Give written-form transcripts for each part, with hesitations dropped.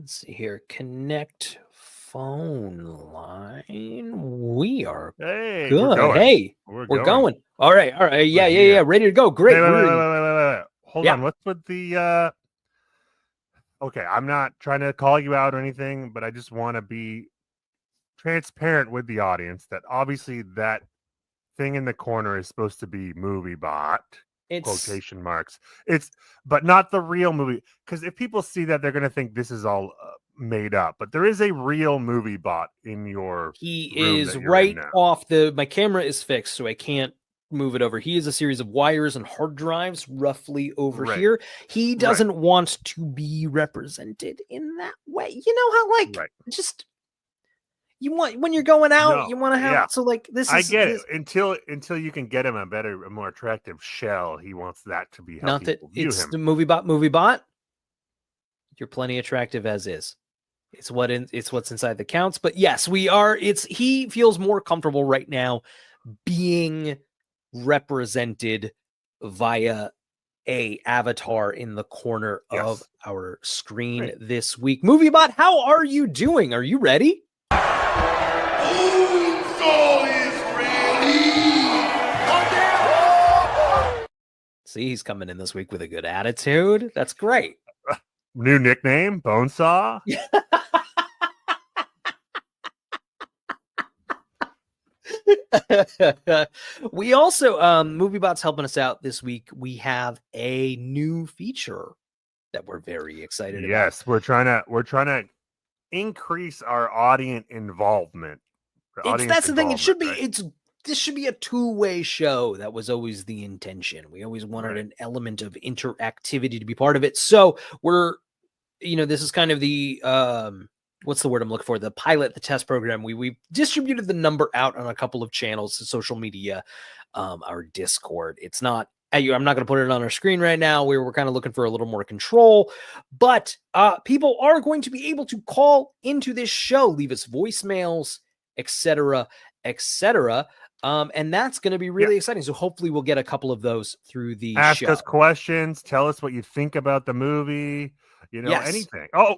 Let's see here. Connect phone line. We are Hey, good. we're going. Hey, we're going. All right. Yeah. Ready to go. Great. Wait. Hold Yeah. on. What's with the okay, I'm not trying to call you out or anything, but I just want to be transparent with the audience that obviously that thing in the corner is supposed to be movie bot It's quotation marks. It's but not the real movie, because if people see that, they're going to think this is all made up. But there is a real movie bot in your he room is that you're in right now. off my camera is fixed, so I can't move it over. He is a series of wires and hard drives roughly over Right. here. He doesn't want to be represented in that way. You know how just you want when you're going out, you want to have so like this I is get it until you can get him a more attractive shell. He wants that to be how not that people view it's him. the movie bot. You're plenty attractive as is. It's what's inside the counts. But yes, we are. He feels more comfortable right now being represented via a avatar in the corner of our screen this week. MovieBot, how are you doing? Are you ready? See, he's coming in this week with a good attitude. That's great. New nickname, Bonesaw. We also MovieBot's helping us out this week. We have a new feature that we're very excited about. Yes, we're trying to increase our audience involvement. That's the thing. It should be this should be a two-way show. That was always the intention. We always wanted an element of interactivity to be part of it. So we're, this is kind of the what's the word I'm looking for? The pilot, the test program. We distributed the number out on a couple of channels, social media, our Discord. It's not. I'm not going to put it on our screen right now. We're kind of looking for a little more control, but people are going to be able to call into this show, leave us voicemails, etc., etc. And that's going to be really exciting. So hopefully we'll get a couple of those through the Ask show. us questions. Tell us what you think about the movie. Anything. Oh,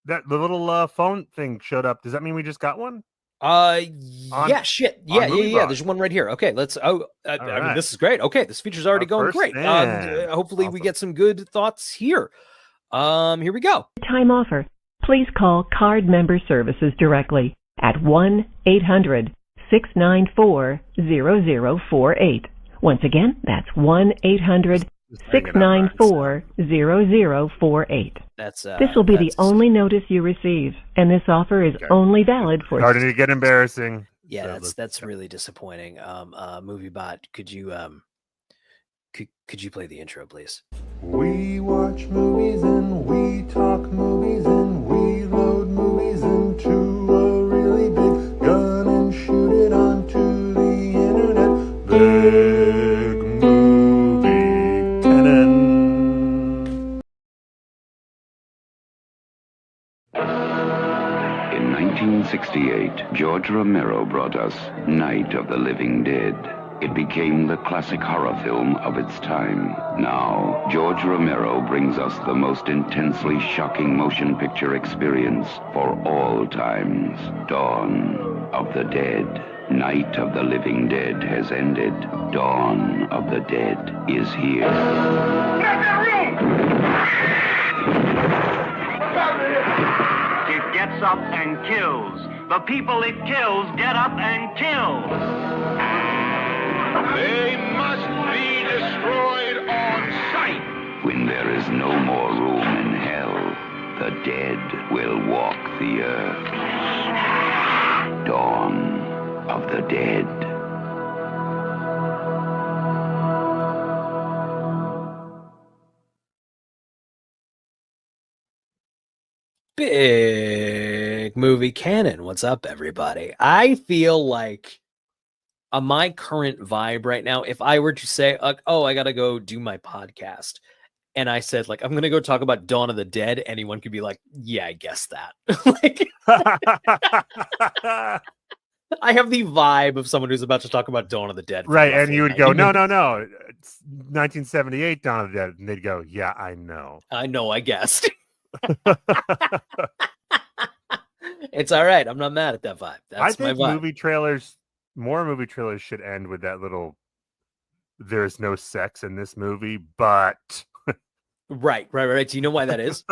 the little phone thing showed up. Does that mean we just got one? Shit. Yeah. There's one right here. Okay, let's. I mean, this is great. Okay, this feature's already going great. Hopefully we get some good thoughts here. Here we go. Time offer. Please call Card Member Services directly at 1-800-694-0048. Once again, that's 1-800-694-0048. This will be the only notice you receive, and this offer is only valid for. Starting to get embarrassing. Yeah, that's really disappointing. MovieBot, could you play the intro, please? We watch movies and we talk movies and we load movies into a really big gun and shoot it onto the internet. Big Movie Canon. In 1968, George Romero brought us Night of the Living Dead. It became the classic horror film of its time. Now, George Romero brings us the most intensely shocking motion picture experience for all times. Dawn of the Dead. Night of the Living Dead has ended. Dawn of the Dead is here. It gets up and kills. The people it kills get up and kill. They must be destroyed on sight. When there is no more room in hell, the dead will walk the earth. Dawn of the Dead. Big Movie Canon. What's up, everybody? I feel like my current vibe right now, if I were to say, oh, I got to go do my podcast, and I said, I'm going to go talk about Dawn of the Dead, anyone could be like, yeah, I guess that. I have the vibe of someone who's about to talk about Dawn of the Dead. Right, and you would go, no, it's 1978 Dawn of the Dead, and they'd go, yeah, I know. I guessed. It's all right. I'm not mad at that vibe. I That's my think vibe. more movie trailers should end with that little "there's no sex in this movie," but Right. Do you know why that is?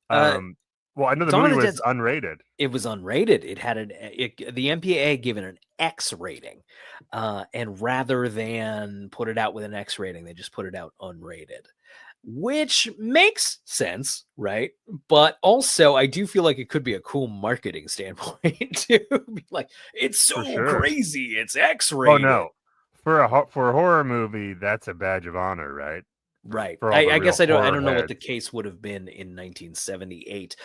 well, I know the Dawn of movie the was Dead's unrated. It was unrated. It had the MPAA given an X rating, and rather than put it out with an X rating, they just put it out unrated, which makes sense, right? But also, I do feel like it could be a cool marketing standpoint to be like, it's so For sure. crazy, it's X Oh rated. no, for a horror movie, that's a badge of honor, right? Right. For all the I guess I real don't know horror what the heads. case would have been in 1978.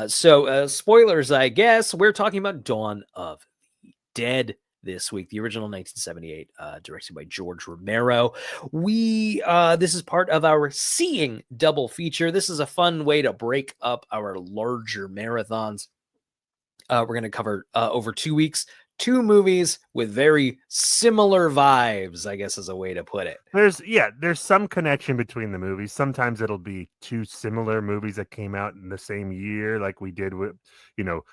So spoilers, I guess. We're talking about Dawn of the Dead this week, the original 1978, directed by George Romero. This is part of our Seeing double feature. This is a fun way to break up our larger marathons. We're going to cover over 2 weeks, 2 movies with very similar vibes, I guess is a way to put it. There's some connection between the movies. Sometimes it'll be 2 similar movies that came out in the same year, like we did with, Mortal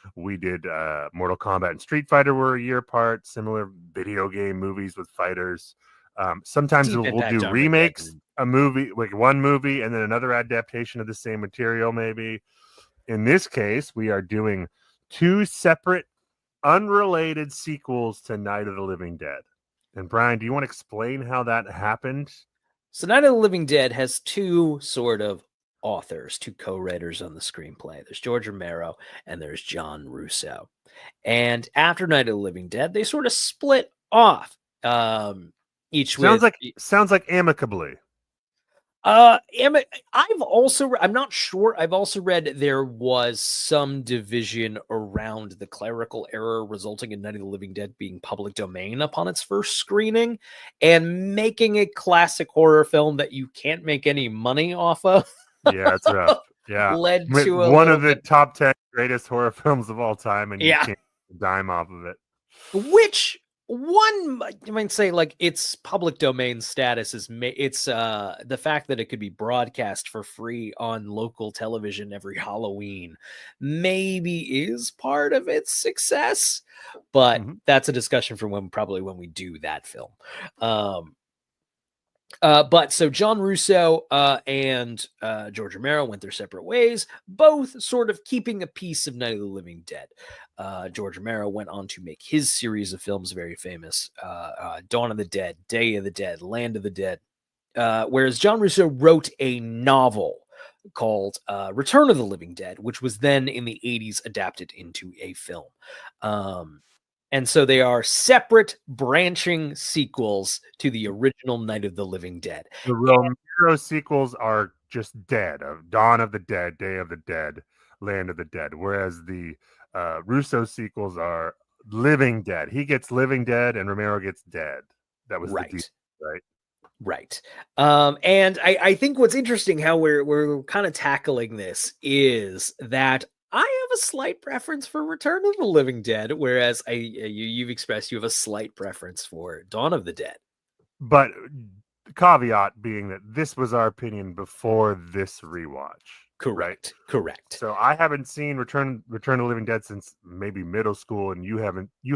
Kombat and Street Fighter were a year apart. Similar video game movies with fighters. Sometimes Deep we'll Impact do Armageddon. remakes, a movie, like one movie, and then another adaptation of the same material. Maybe in this case, we are doing 2 separate, unrelated sequels to Night of the Living Dead. And Brian, do you want to explain how that happened? So Night of the Living Dead has 2 sort of authors, 2 co-writers on the screenplay. There's George Romero and there's John Russo. And after Night of the Living Dead, they sort of split off. Sounds like amicably. I'm not sure. I've also read there was some division around the clerical error resulting in Night of the Living Dead being public domain upon its first screening and making a classic horror film that you can't make any money off of. Yeah, it's rough. Yeah. Led to one of the top 10 greatest horror films of all time, and you Yeah. can't dime off of it. Which one you might say, like, its public domain status is it's the fact that it could be broadcast for free on local television every Halloween maybe is part of its success, but that's a discussion for when we do that film. But so John Russo and George Romero went their separate ways, both sort of keeping a piece of Night of the Living Dead. George Romero went on to make his series of films very famous: Dawn of the Dead, Day of the Dead, Land of the Dead. Whereas John Russo wrote a novel called Return of the Living Dead, which was then in the 80s adapted into a film. And so they are separate branching sequels to the original Night of the Living Dead. The Romero sequels are just dead, of Dawn of the Dead, Day of the Dead, Land of the Dead, whereas the Russo sequels are Living Dead. He gets Living Dead and Romero gets Dead. That was right. The deal, right? Right. And I think what's interesting how we're kind of tackling this is that I have a slight preference for Return of the Living Dead, whereas you've expressed you have a slight preference for Dawn of the Dead. But the caveat being that this was our opinion before this rewatch. Correct. Right? Correct. So I haven't seen Return of the Living Dead since maybe middle school, and you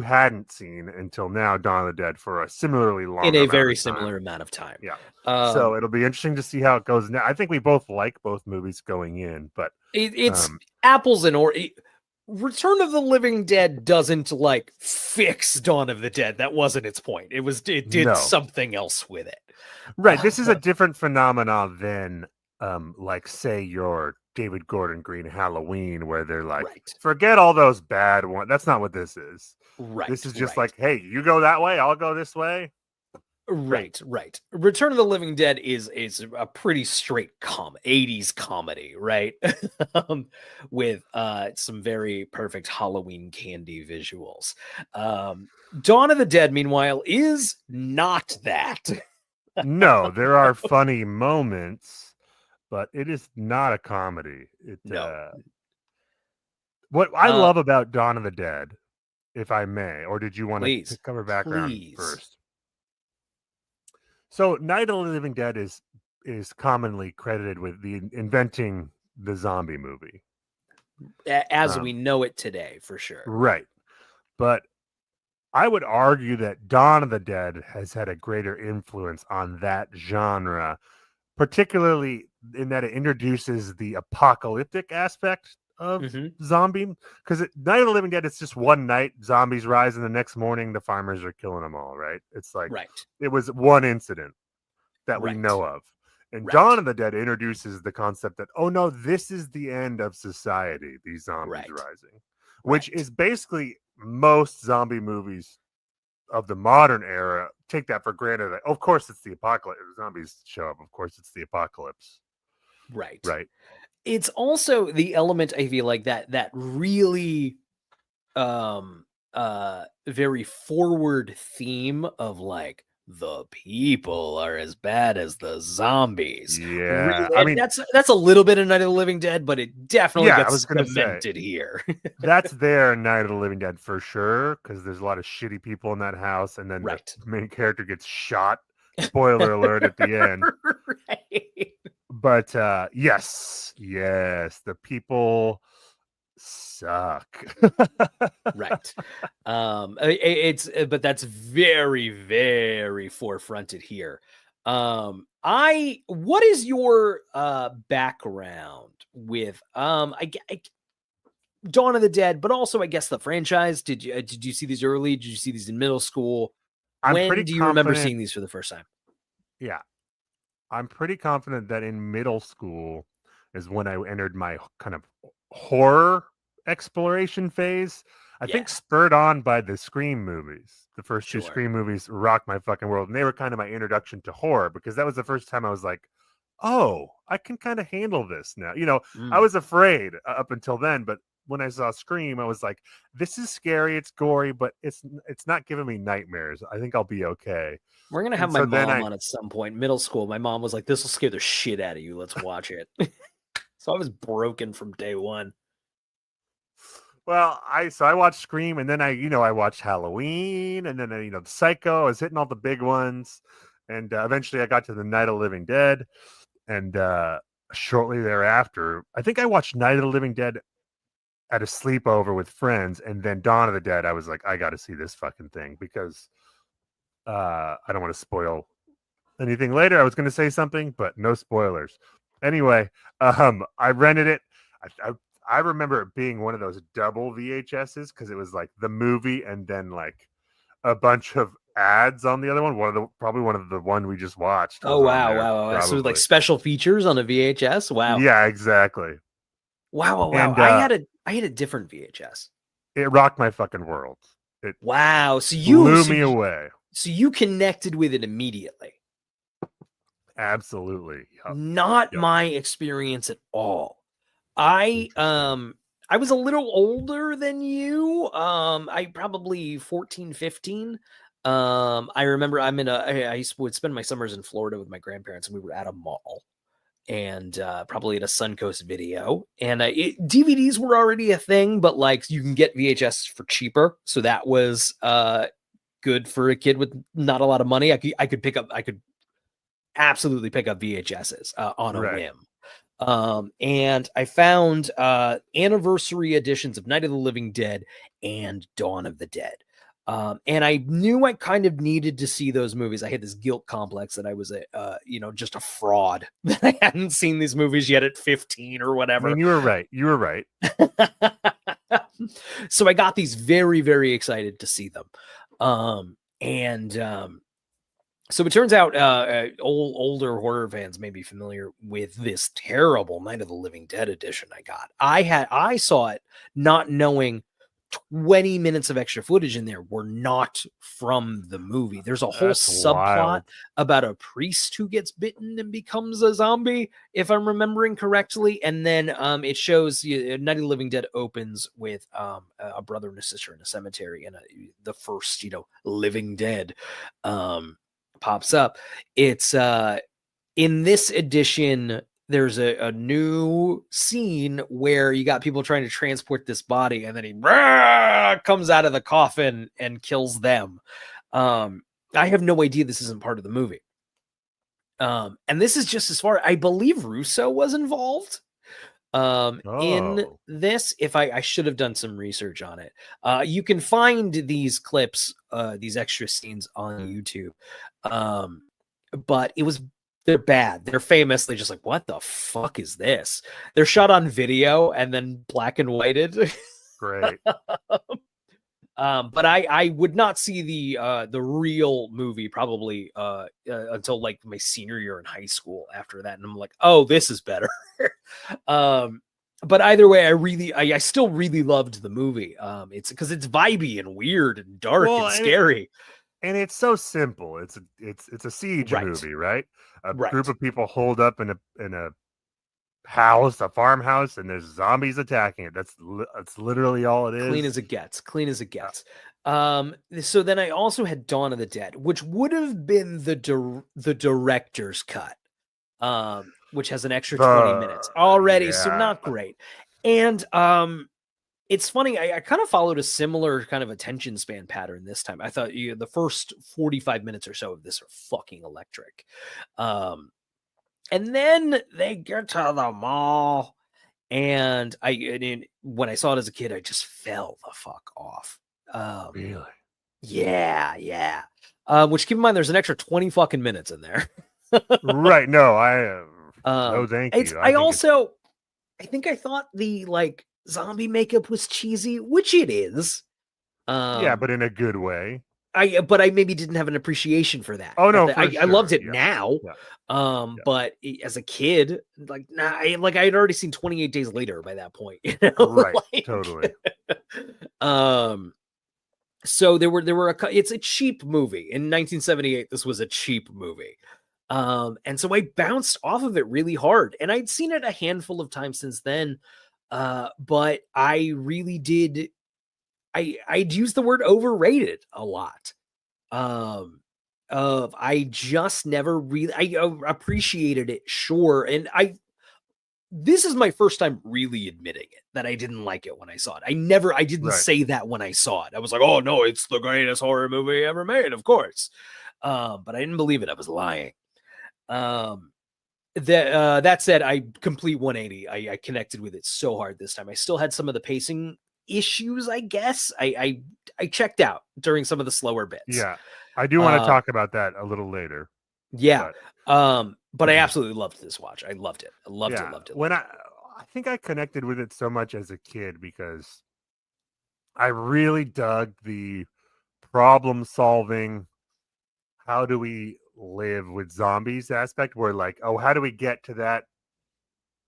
hadn't seen until now Dawn of the Dead for a similarly long in a very similar amount of time. Yeah. So it'll be interesting to see how it goes now. I think we both like both movies going in, but it's apples and oranges. Return of the Living Dead doesn't like fix Dawn of the Dead. That wasn't its point. It did something else with it. Right. This is a different phenomenon than like say your David Gordon Green Halloween, where they're like, forget all those bad ones. That's not what this is. Right. This is just like, hey, you go that way, I'll go this way. Right. Return of the Living Dead is a pretty straight 80s comedy, right? With some very perfect Halloween candy visuals. Dawn of the Dead, meanwhile, is not that. No, there are funny moments, but it is not a comedy. What I love about Dawn of the Dead, if I may, or did you want to cover background first? So Night of the Living Dead is commonly credited with inventing the zombie movie. As we know it today, for sure. Right. But I would argue that Dawn of the Dead has had a greater influence on that genre, particularly in that it introduces the apocalyptic aspect of zombie. Because Night of the Living Dead, it's just one night, zombies rise, and the next morning the farmers are killing them all, right? It's like, it was one incident that we know of. And Dawn of the Dead introduces the concept that, oh no, this is the end of society, these zombies rising, which is basically most zombie movies of the modern era take that for granted. That, of course, it's the apocalypse. If zombies show up, of course, it's the apocalypse. Right. It's also the element, I feel like, that really very forward theme of like, the people are as bad as the zombies. Yeah, I mean, that's a little bit of Night of the Living Dead, but it definitely gets cemented here. That's there in Night of the Living Dead for sure, because there's a lot of shitty people in that house, and then the main character gets shot. Spoiler alert at the end. But yes, the people suck. But that's very, very forefronted here. What is your background with Dawn of the Dead, but also I guess the franchise? Did you see these early? Did you see these in middle school? When do you remember seeing these for the first time? Yeah, I'm pretty confident that in middle school is when I entered my kind of horror exploration phase. I think spurred on by the Scream movies. The first two Scream movies rocked my fucking world. And they were kind of my introduction to horror, because that was the first time I was like, oh, I can kind of handle this now. You know, I was afraid up until then, but when I saw Scream, I was like, this is scary, it's gory, but it's not giving me nightmares. I think I'll be okay. We're going to have my mom on at some point. Middle school, my mom was like, this will scare the shit out of you. Let's watch it. So I was broken from day one. Well, I watched Scream, and then I watched Halloween, and then Psycho. I was hitting all the big ones, and eventually I got to the Night of the Living Dead, and shortly thereafter, I think I watched Night of the Living Dead at a sleepover with friends, and then Dawn of the Dead. I was like, I got to see this fucking thing, because I don't want to spoil anything later. I was going to say something, but no spoilers. Anyway, I rented it. I remember it being one of those double VHSs, because it was like the movie and then like a bunch of ads on the other one. Probably one of the one we just watched. Oh wow! So like special features on a VHS. Wow. Yeah, exactly. Wow. And, I had a different VHS. It rocked my fucking world. So you blew me away. So you connected with it immediately. Absolutely. Not my experience at all. I was a little older than you. I probably 14, 15. I remember I would spend my summers in Florida with my grandparents, and we were at a mall, and probably at a Suncoast Video, and DVDs were already a thing, but like you can get VHS for cheaper, so that was good for a kid with not a lot of money. I could absolutely pick up VHSs on a whim. And I found anniversary editions of Night of the Living Dead and Dawn of the Dead. And I knew I kind of needed to see those movies. I had this guilt complex that I was just a fraud, that I hadn't seen these movies yet at 15 or whatever. I mean, you were right. So I got these very, very excited to see them. So it turns out older horror fans may be familiar with this terrible Night of the Living Dead edition I got. I saw it not knowing 20 minutes of extra footage in there were not from the movie. There's a whole subplot about a priest who gets bitten and becomes a zombie, if I'm remembering correctly. And then it shows Night of the Living Dead opens with a brother and a sister in a cemetery, and the first, living dead pops up. It's in this edition, there's a new scene where you got people trying to transport this body, and then he comes out of the coffin and kills them. I have no idea this isn't part of the movie. And this is just as far, I believe Russo was involved. In Oh. this, if I should have done some research on it. You can find these clips, these extra scenes on YouTube. But they're bad. They're famously just like, what the fuck is this? They're shot on video and then black and whited. Great. But I would not see the real movie probably until like my senior year in high school after that, and I'm like, oh, this is better. But either way, I still really loved the movie. It's because it's vibey and weird and dark and scary. And it's so simple. It's a siege movie, right? A group of people holed up in a house, a farmhouse, and there's zombies attacking it. That's literally all it is. Clean as it gets. Clean as it gets. So then I also had Dawn of the Dead, which would have been the director's cut, which has an extra 20 minutes already. So not great. And it's funny. I kind of followed a similar kind of attention span pattern this time. I thought the first 45 minutes or so of this are fucking electric. And then they get to the mall, and when I saw it as a kid, I just fell the fuck off. Really? Yeah. Which, keep in mind, there's an extra 20 fucking minutes in there. Right? No, no, thank you. I think I thought the like zombie makeup was cheesy, which it is. Yeah, but in a good way. But I maybe didn't have an appreciation for that. Oh no, I loved it now. Yeah. But as a kid, like I had already seen 28 Days Later by that point. You know? Right, totally. So it's a cheap movie. In 1978, this was a cheap movie. And so I bounced off of it really hard. And I'd seen it a handful of times since then. But I really did. I'd use the word overrated a lot. I just never really appreciated it, sure. And this is my first time really admitting it, that I didn't like it when I saw it. I didn't say that when I saw it. I was like, oh no, it's the greatest horror movie ever made, of course. But I didn't believe it. I was lying. That said, I complete 180. I connected with it so hard this time. I still had some of the pacing issues, I guess. I checked out during some of the slower bits. Yeah, I do want to talk about that a little later. Yeah, but I absolutely loved this watch. I loved it. I loved it. When I think I connected with it so much as a kid because I really dug the problem solving. How do we live with zombies aspect? Where like, oh, how do we get to that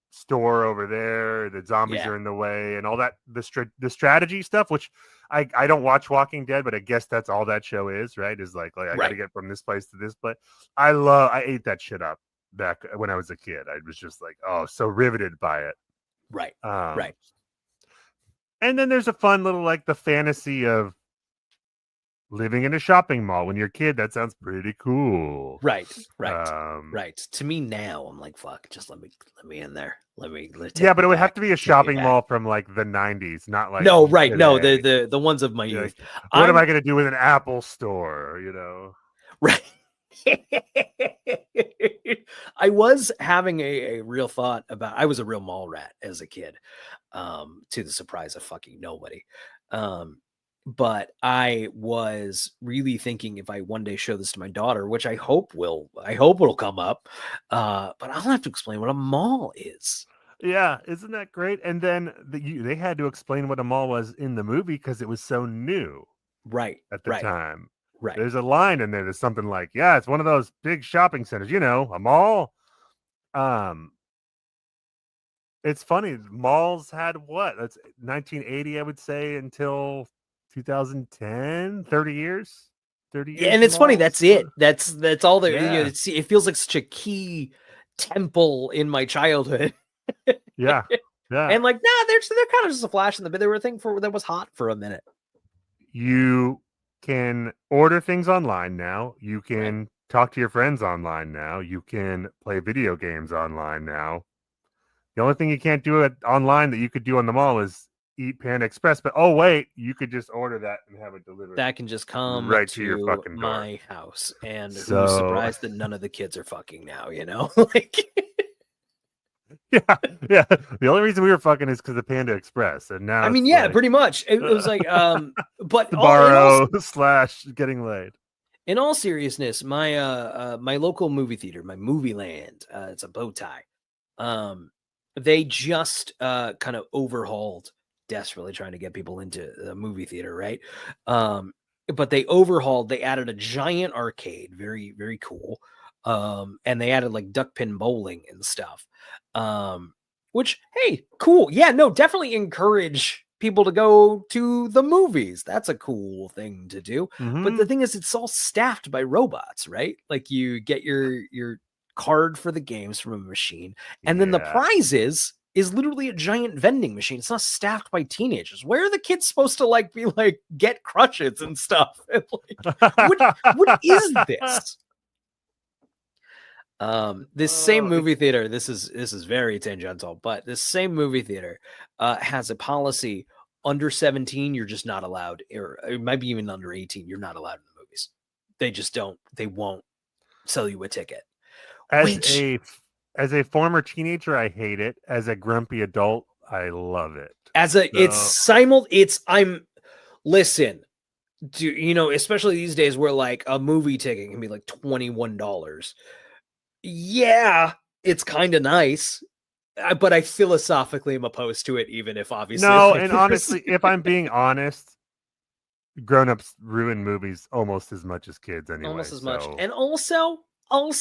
store over there? The zombies are in the way, and all that. The strategy stuff, which I don't watch Walking Dead, but I guess that's all that show is, right? Is like I got to get from this place to this place. I ate that shit up back when I was a kid. I was just like, oh, so riveted by it. Right. And then there's a fun little like the fantasy of living in a shopping mall when you're a kid. That sounds pretty cool. Right. To me now, I'm like, fuck, just let me in there. But it would have to be a shopping mall from like the 90s, not like the ones of my youth. What am I going to do with an Apple store? You know, right. I was having a real thought about. I was a real mall rat as a kid, to the surprise of fucking nobody. But I was really thinking if I one day show this to my daughter, which I hope it'll come up. But I'll have to explain what a mall is. Yeah, isn't that great? And then they had to explain what a mall was in the movie because it was so new, right? At the time, right? There's a line in there that's something like, "Yeah, it's one of those big shopping centers, you know, a mall." It's funny. Malls had what? That's 1980, I would say, until 2010, 30 years. 30 years. Yeah, and it's funny, that's it. That's all there. It feels like such a key temple in my childhood. Yeah. And like, they're kind of just a flash in the bit. They were a thing that was hot for a minute. You can order things online now. You can talk to your friends online now. You can play video games online now. The only thing you can't do online that you could do on the mall is eat Panda Express, but oh wait, you could just order that and have it delivered. That can just come right to your fucking door. My house. And who's surprised that none of the kids are fucking now, you know? Like Yeah. The only reason we were fucking is because of Panda Express, and now I mean, it's yeah, like pretty much. It was like, but borrow slash getting laid. in all seriousness, my my local movie theater, my Movie Land, it's a bow tie. They just kind of overhauled, desperately trying to get people into the movie theater, right? But they overhauled, they added a giant arcade, very, very cool. And they added like duck pin bowling and stuff. Which, hey, cool. Yeah, no, definitely encourage people to go to the movies. That's a cool thing to do. But the thing is, it's all staffed by robots, right? Like you get your card for the games from a machine, and then the prize is literally a giant vending machine. It's not staffed by teenagers. Where are the kids supposed to like be like get crutches and stuff? What is this? This same movie theater, this is very tangential, but this same movie theater has a policy: under 17, you're just not allowed, or it might be even under 18, you're not allowed in the movies. They just they won't sell you a ticket. As a former teenager, I hate it. As a grumpy adult, I love it. Listen, do you know, especially these days where like a movie ticket can be like $21. Yeah, it's kind of nice, but I philosophically am opposed to it, even if obviously. No, and honestly, if I'm being honest, grown-ups ruin movies almost as much as kids anyway. Almost as much. And also, I'm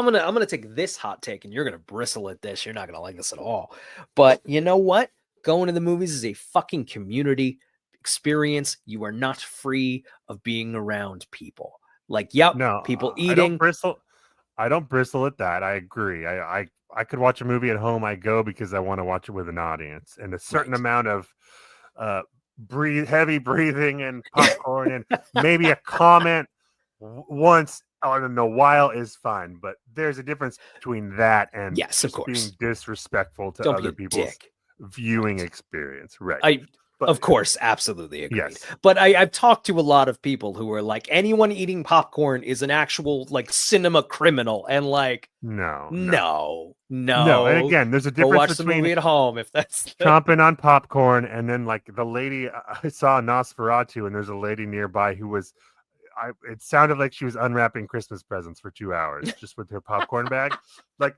gonna take this hot take, and you're gonna bristle at this. You're not gonna like this at all. But you know what? Going to the movies is a fucking community experience. You are not free of being around people. Like, yep, no, people eating. I don't bristle at that. I agree. I could watch a movie at home. I go because I want to watch it with an audience, and a certain amount of heavy breathing and popcorn and maybe a comment once in a while is fine. But there's a difference between that and being disrespectful to other people's viewing experience. Right. Of course, absolutely agree. Yes. But I've talked to a lot of people who are like, anyone eating popcorn is an actual like cinema criminal, and like, no. And again, there's a difference watch between the movie at home if that's chomping on popcorn, and then like the lady I saw Nosferatu, and there's a lady nearby who was, it sounded like she was unwrapping Christmas presents for 2 hours just with her popcorn bag, like.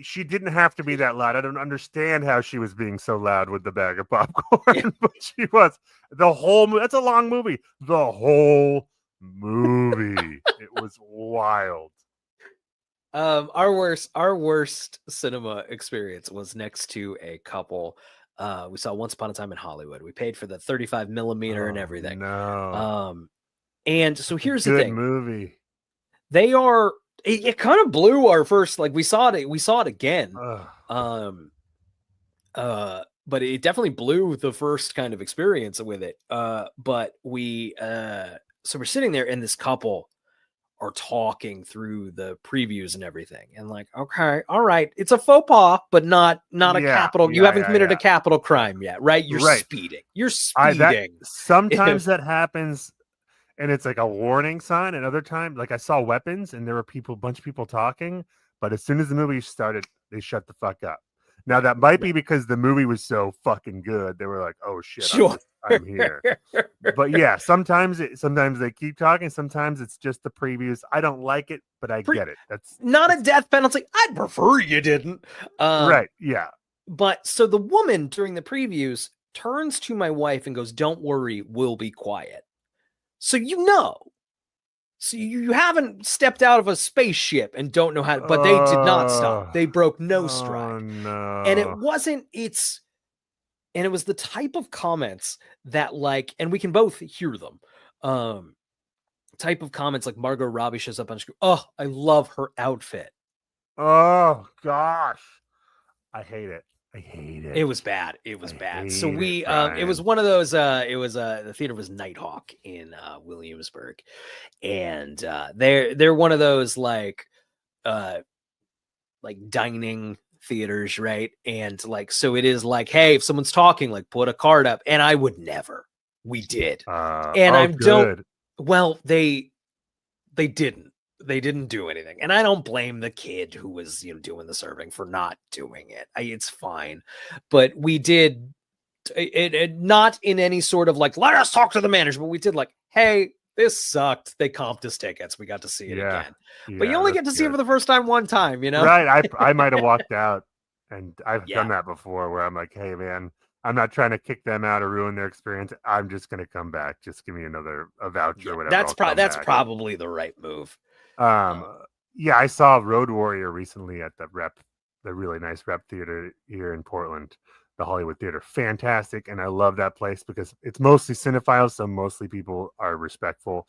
She didn't have to be that loud. I don't understand how she was being so loud with the bag of popcorn, but she was. The whole movie, that's a long movie. The whole movie. It was wild. Our worst cinema experience was next to a couple. We saw Once Upon a Time in Hollywood. We paid for the 35 millimeter and everything. No. And so here's the thing. Movie. They are. It kind of blew our first, like we saw it again. But it definitely blew the first kind of experience with it. But we so we're sitting there, and this couple are talking through the previews and everything, and like, okay, all right, it's a faux pas, but not a capital. You haven't committed a capital crime yet, right? You're speeding. You're speeding. Sometimes that happens. And it's like a warning sign. And other times, like I saw Weapons, and there were a bunch of people talking. But as soon as the movie started, they shut the fuck up. Now that might be because the movie was so fucking good. They were like, "Oh shit, I'm here." But yeah, sometimes they keep talking. Sometimes it's just the previews. I don't like it, but I get it. That's not a death penalty. I'd prefer you didn't. Right? Yeah. But so the woman during the previews turns to my wife and goes, "Don't worry, we'll be quiet." So you haven't stepped out of a spaceship and don't know how, but they did not stop. They broke no stride. No. And it was the type of comments that like, and we can both hear them. Type of comments like Margot Robbie shows up on screen. Oh, I love her outfit. Oh gosh. I hate it. I hate it. It was bad. It was bad. So it was one of those, the theater was Nighthawk in Williamsburg. And they're one of those like dining theaters, right? And like, so it is like, hey, if someone's talking, like put a card up. And I would never. We did. And they didn't. They didn't do anything. And I don't blame the kid who was, doing the serving for not doing it. It's fine. But we did it not in any sort of like, let us talk to the manager, but we did like, hey, this sucked. They comped us tickets. We got to see it again. But you only get to see it for the first time one time, Right. I might have walked out, and I've done Yeah. that before where I'm like, hey man, I'm not trying to kick them out or ruin their experience. I'm just gonna come back. Just give me a voucher or whatever. That's probably the right move. Yeah, I saw Road Warrior recently at the really nice Rep Theater here in Portland, the Hollywood Theater. Fantastic, and I love that place because it's mostly cinephiles, so mostly people are respectful.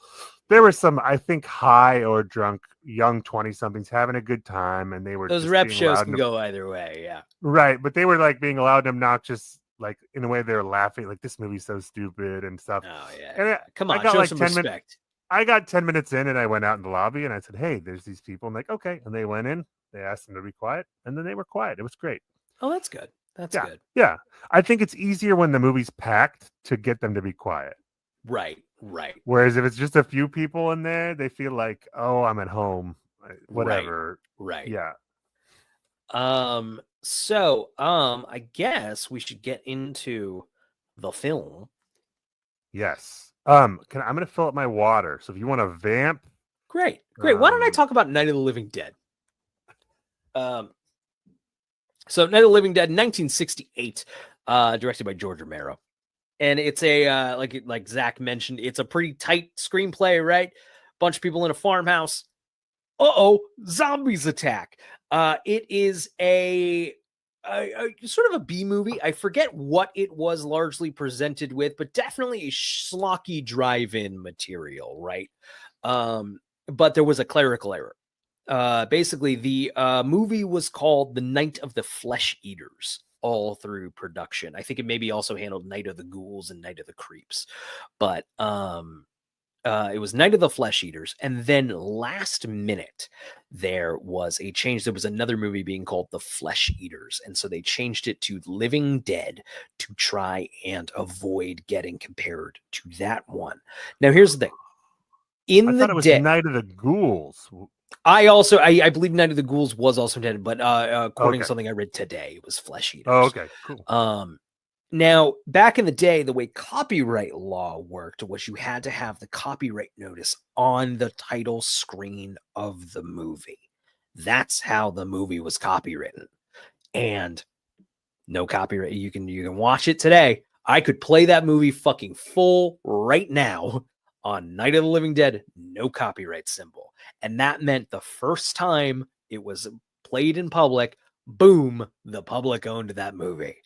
There were some, I think, high or drunk young 20-somethings having a good time, and they were Those just rep being shows loud can and go either way, yeah. right, but they were like being loud and obnoxious, like in a way they were laughing, like this movie's so stupid and stuff. Oh yeah. And Come I on, got show like some 10 minutes. respect. I got 10 minutes in and I went out in the lobby and I said, hey, there's these people. I'm like, okay. And they went in, they asked them to be quiet, and then they were quiet. It was great. Oh, that's good. That's good. Yeah. I think it's easier when the movie's packed to get them to be quiet. Right. Whereas if it's just a few people in there, they feel like, oh, I'm at home. Whatever. Right. Yeah. So I guess we should get into the film. Yes. I'm gonna fill up my water. So if you want to vamp. Great. Why don't I talk about Night of the Living Dead? So Night of the Living Dead, 1968, directed by George Romero. And it's a like Zach mentioned, it's a pretty tight screenplay, right? Bunch of people in a farmhouse. Zombies attack. It is a sort of a B movie. I forget what it was largely presented with, but definitely a schlocky drive-in material, right? But there was a clerical error. Basically, the movie was called The Night of the Flesh Eaters all through production. I think it maybe also handled Night of the Ghouls and Night of the Creeps, but it was Night of the Flesh Eaters. And then last minute, there was a change. There was another movie being called The Flesh Eaters. And so they changed it to Living Dead to try and avoid getting compared to that one. Now, here's the thing. I thought it was Night of the Ghouls. I believe Night of the Ghouls was also intended, but according to something I read today, it was Flesh Eaters. Oh, okay, cool. Now, back in the day, the way copyright law worked was you had to have the copyright notice on the title screen of the movie. That's how the movie was copywritten. And no copyright. You can watch it today. I could play that movie fucking full right now on Night of the Living Dead, no copyright symbol. And that meant the first time it was played in public, boom, the public owned that movie.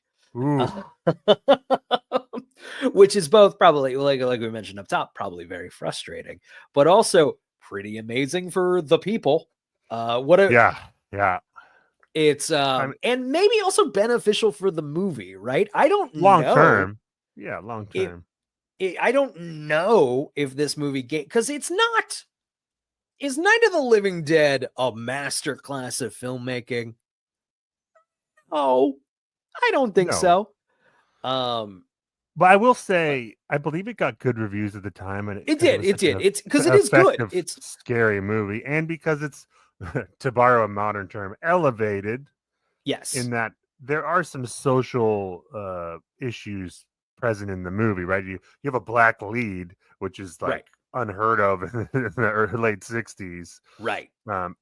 Which is both probably like we mentioned up top, probably very frustrating, but also pretty amazing for the people. Yeah. It's and maybe also beneficial for the movie, right? I don't long know. term. Yeah, long term. I don't know if this movie because it's not. Is Night of the Living Dead a masterclass of filmmaking? Oh, I don't think so. But I will say, I believe it got good reviews at the time, and it did. It's because it is good. It's scary movie, and because it's, to borrow a modern term, elevated. Yes, in that there are some social issues present in the movie, right? You have a black lead, which is like unheard of in the late 60s, right?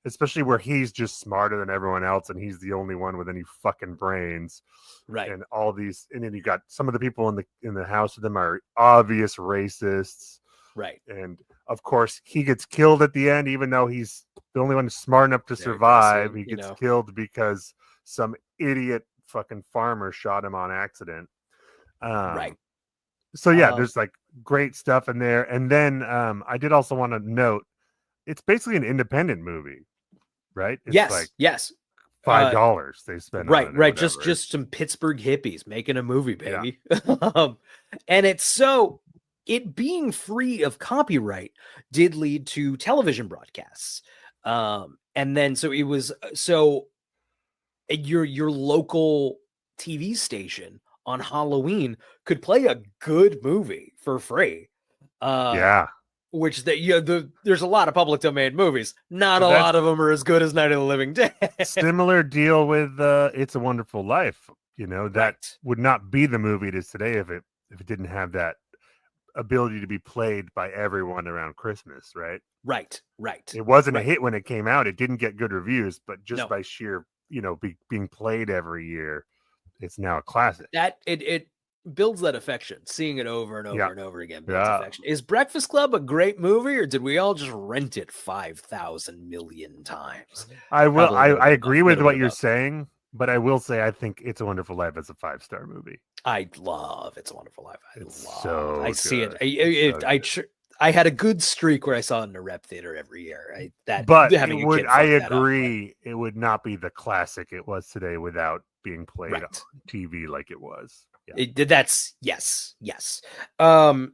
Especially where he's just smarter than everyone else, and he's the only one with any fucking brains, right? And all these, and then you got some of the people in the house with them are obvious racists, right? And of course, he gets killed at the end, even though he's the only one smart enough to survive. He gets killed because some idiot fucking farmer shot him on accident. Right. So yeah, there's like great stuff in there. And then I did also want to note, it's basically an independent movie, right? It's yes. $5 they spend. Right. Just some Pittsburgh hippies making a movie, baby. Yeah. And it being free of copyright did lead to television broadcasts. And then it was your local TV station on Halloween could play a good movie for free. Yeah. which there's a lot of public domain movies. Not So a that's- lot of them are as good as Night of the Living Dead. Similar deal with It's a Wonderful Life. You know, that Right. would not be the movie it is today if it didn't have that ability to be played by everyone around Christmas, right? Right. It wasn't a Right. hit when it came out. It didn't get good reviews, but just No. by sheer, being played every year, it's now a classic. That it builds that affection. Seeing it over and over Yeah. and over again builds Yeah. affection. Is Breakfast Club a great movie, or did we all just rent it 5,000 million times? I will. Probably a little I bit agree of- with little what bit you're of- saying, but I will say I think It's a Wonderful Life is a 5-star movie. I love It's a Wonderful Life. It's I so see it. good. It's so I had a good streak where I saw it in a rep theater every year. But having it a would. kid I fucked that up, but- agree. It would not be the classic it was today without being played Right. on TV like it was. Yeah. That's yes. George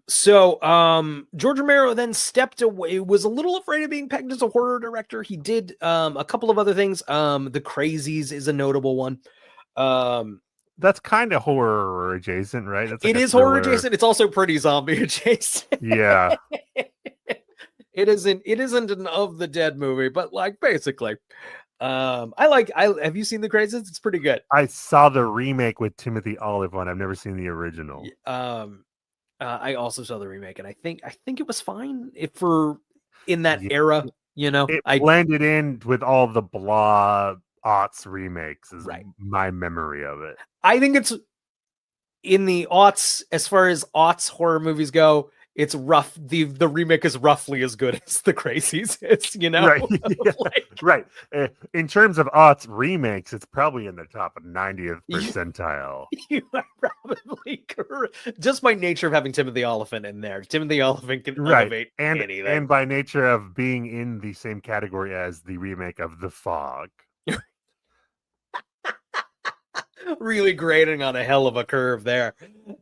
Romero then stepped away, was a little afraid of being pegged as a horror director. He did a couple of other things. The Crazies is a notable one. That's kind of horror adjacent, right? That's like It a is horror thriller. adjacent. It's also pretty zombie adjacent. Yeah. It isn't an Of the Dead movie, but like basically. Have you seen The Crazies? It's pretty good. I saw the remake with Timothy Olive one. I've never seen the original. I also saw the remake, and I think it was fine in that Yeah. era. It blended in with all the blah aughts remakes. Is Right. my memory of it. I think it's in the aughts, as far as aughts horror movies go. It's rough. The remake is roughly as good as The Crazies. It's Right. Yeah. like, Right. In terms of aughts remakes, it's probably in the top 90th percentile. you are probably correct. Just by nature of having Timothy Oliphant in there. Timothy Oliphant can elevate anything. And by nature of being in the same category as the remake of The Fog. Really grading on a hell of a curve there.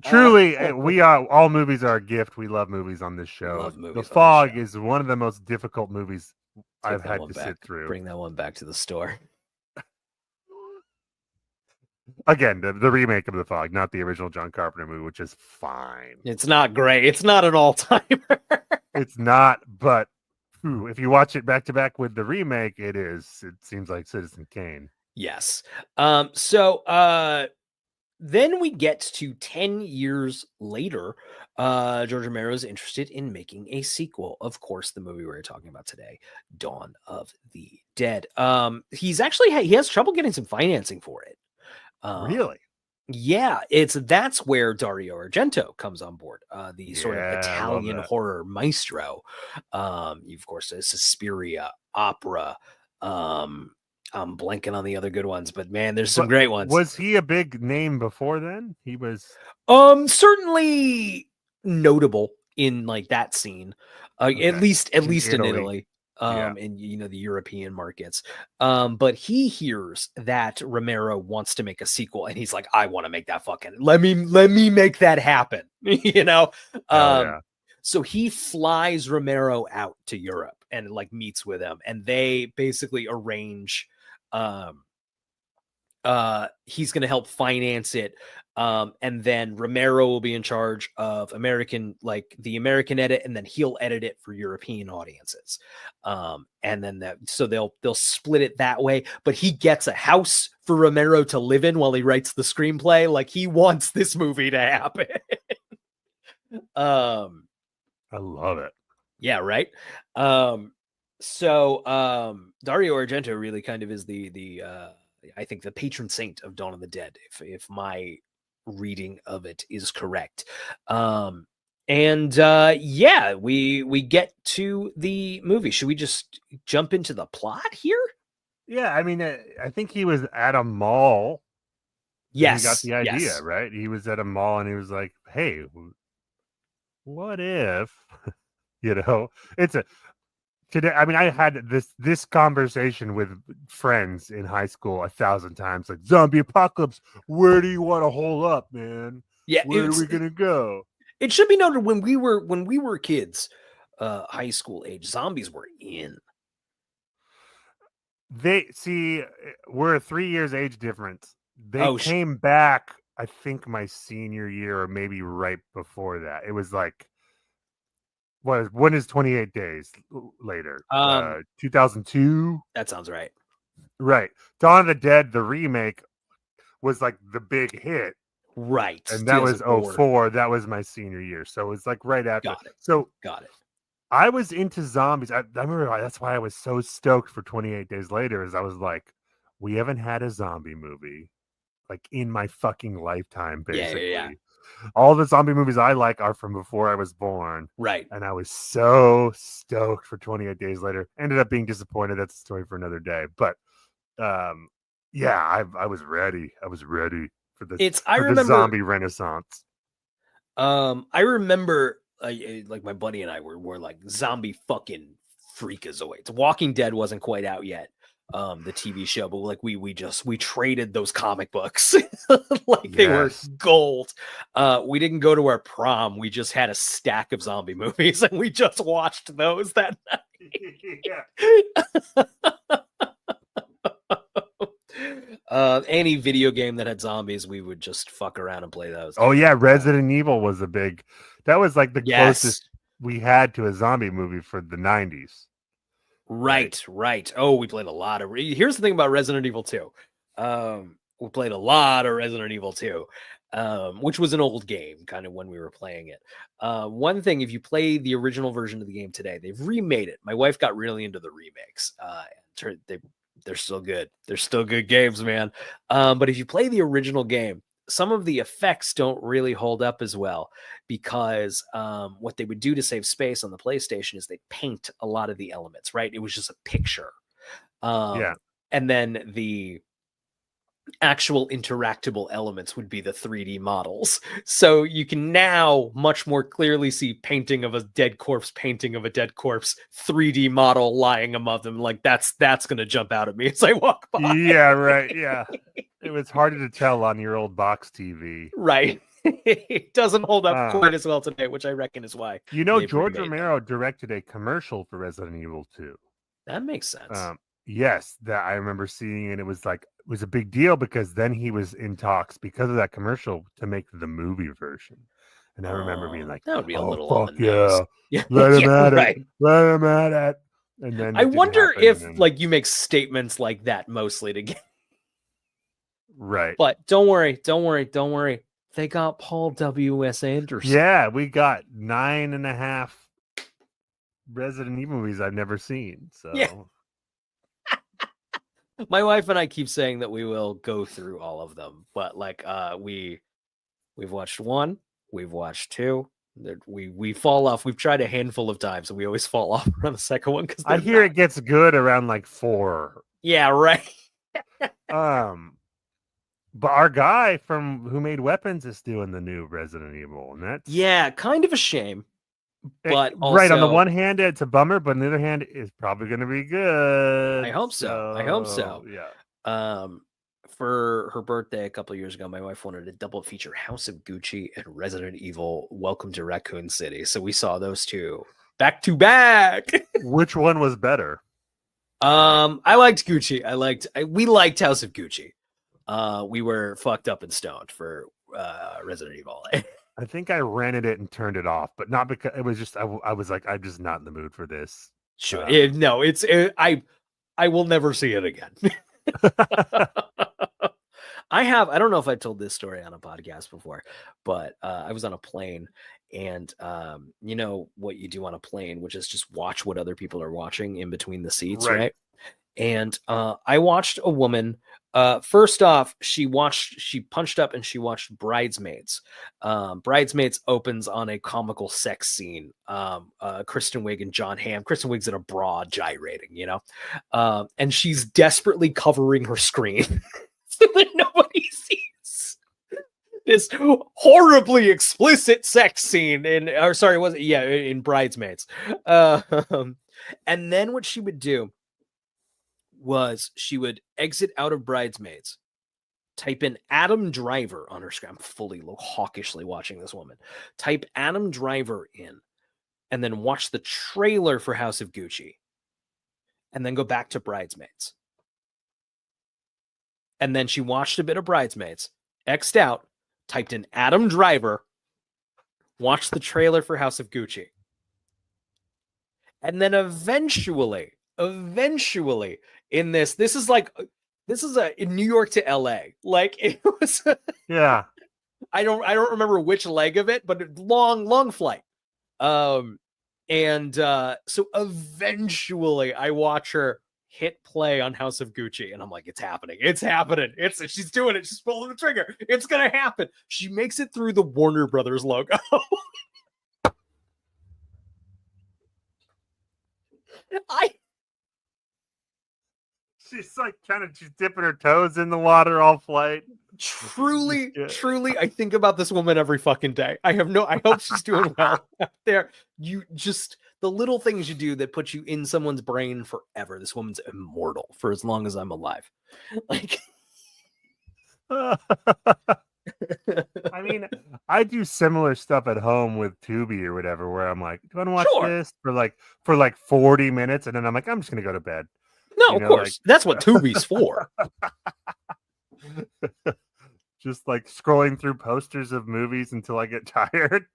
Truly, we are all movies are a gift. We love movies on this show. Love movies The on this Fog show. is one of the most difficult movies Take I've that had one to back. sit through. Bring that one back to the store. Again, the remake of The Fog, not the original John Carpenter movie, which is fine. It's not great. It's not an all-timer. It's not, but if you watch it back to back with the remake, it is. It seems like Citizen Kane. Yes. Then we get to 10 years later. George Romero is interested in making a sequel. Of course, the movie we're talking about today, Dawn of the Dead. He has trouble getting some financing for it. Really? Yeah, that's where Dario Argento comes on board. The sort of Yeah, I love Italian that. horror maestro. You of course Suspiria, Opera. I'm blanking on the other good ones, but man, there's some great ones. Was he a big name before then? He was Certainly notable in like that scene. Okay. At least in Italy. Italy. Yeah. In the European markets. But he hears that Romero wants to make a sequel, and he's like, I want to make that let me make that happen. Yeah. So he flies Romero out to Europe and like meets with him, and they basically arrange he's going to help finance it. And then Romero will be in charge of the American edit, and then he'll edit it for European audiences. And then they'll split it that way, but he gets a house for Romero to live in while he writes the screenplay. Like he wants this movie to happen. I love it. Yeah. Right. Dario Argento really kind of is I think the patron saint of Dawn of the Dead, if my reading of it is correct. We get to the movie. Should we just jump into the plot here? Yeah, I mean, I think he was at a mall. Yes, he got the idea, yes. right? He was at a mall and he was like, "Hey, what if?" Today, I mean, I had this conversation with friends in high school 1,000 times, like zombie apocalypse. Where do you want to hole up, man? Yeah, where are we gonna go? It should be noted when we were kids, high school age, zombies were in. We're 3 years age difference. They came back, I think, my senior year or maybe right before that. It was like when is 28 days later? 2002. That sounds right. Right. Dawn of the Dead, the remake, was like the big hit. Right. And that was 2004. 04. That was my senior year. So it's like right after. Got it. So Got it. I was into zombies. I remember that's why I was so stoked for 28 Days Later, is I was like, we haven't had a zombie movie like in my fucking lifetime, basically. Yeah. All the zombie movies I like are from before I was born. Right. And I was so stoked for 28 Days Later. Ended up being disappointed. That's a story for another day. But yeah, I was ready. I was ready for this. I remember the zombie renaissance. I remember like my buddy and I were like zombie fucking freakazoids. Walking Dead wasn't quite out yet, the TV show, but like we traded those comic books like they were gold. We didn't go to our prom. We just had a stack of zombie movies and we just watched those that night. Any video game that had zombies, we would just fuck around and play those. Oh yeah, Resident Evil was that was like the closest we had to a zombie movie for the 90s. Right. Oh, we played a lot of. Here's the thing about Resident Evil 2. We played a lot of Resident Evil 2, which was an old game, kind of when we were playing it. One thing, if you play the original version of the game today, they've remade it. My wife got really into the remakes. They're still good. They're still good games, man. But if you play the original game, some of the effects don't really hold up as well because what they would do to save space on the PlayStation is they paint a lot of the elements, right? It was just a picture. And then the actual interactable elements would be the 3D models. So you can now much more clearly see painting of a dead corpse, 3D model lying among them. Like that's going to jump out at me as I walk by. Yeah, right. Yeah. It was harder to tell on your old box TV. Right. It doesn't hold up quite as well today, which I reckon is why. George Romero directed a commercial for Resident Evil 2. That makes sense. Yes, that I remember seeing, and it was a big deal because then he was in talks because of that commercial to make the movie version. And I remember being like, that would be a little fuck on the nose. Let him at right. it. Let him at it. And then I wonder if like you make statements like that mostly to get right. But don't worry. They got Paul W.S. Anderson. Yeah, we got 9.5 Resident Evil movies I've never seen. So yeah. My wife and I keep saying that we will go through all of them, but like we've watched 1, we've watched 2. We fall off. We've tried a handful of times, and we always fall off around the second one because I hear it gets good around like 4. Yeah, right. But our guy from Who Made Weapons is doing the new Resident Evil, and that's kind of a shame. But also, right, on the one hand, it's a bummer, but on the other hand, it's probably going to be good. I hope so. Yeah. For her birthday a couple of years ago, my wife wanted a double feature: House of Gucci and Resident Evil: Welcome to Raccoon City. So we saw those two back to back. Which one was better? I liked Gucci. We liked House of Gucci. We were fucked up and stoned for Resident Evil. I think I rented it and turned it off, but not because it was just I was like, I'm just not in the mood for this. Sure. I will never see it again. I don't know if I told this story on a podcast before, but I was on a plane and you know what you do on a plane, which is just watch what other people are watching in between the seats, right? And I watched a woman. First off, she punched up and she watched Bridesmaids. Bridesmaids opens on a comical sex scene. Kristen Wiig and John Hamm. Kristen Wiig's in a bra gyrating, you know, and she's desperately covering her screen so that nobody sees this horribly explicit sex scene in Bridesmaids. And then what she would do was she would exit out of Bridesmaids, type in Adam Driver on her screen. I'm fully hawkishly watching this woman. Type Adam Driver in, and then watch the trailer for House of Gucci, and then go back to Bridesmaids. And then she watched a bit of Bridesmaids, X'd out, typed in Adam Driver, watched the trailer for House of Gucci, And then eventually in this is in New York to LA. Like it was Yeah. I don't remember which leg of it, but long flight. So eventually I watch her hit play on House of Gucci, and I'm like, it's happening. She's doing it. She's pulling the trigger. It's gonna happen. She makes it through the Warner Brothers logo. She's like she's dipping her toes in the water all flight. Truly, I think about this woman every fucking day. I hope she's doing well out there. You just, the little things you do that put you in someone's brain forever. This woman's immortal for as long as I'm alive. Like, I mean, I do similar stuff at home with Tubi or whatever, where I'm like, do you want to watch this for like 40 minutes? And then I'm like, I'm just going to go to bed. No, of course. That's what Tubi's for. Just like scrolling through posters of movies until I get tired.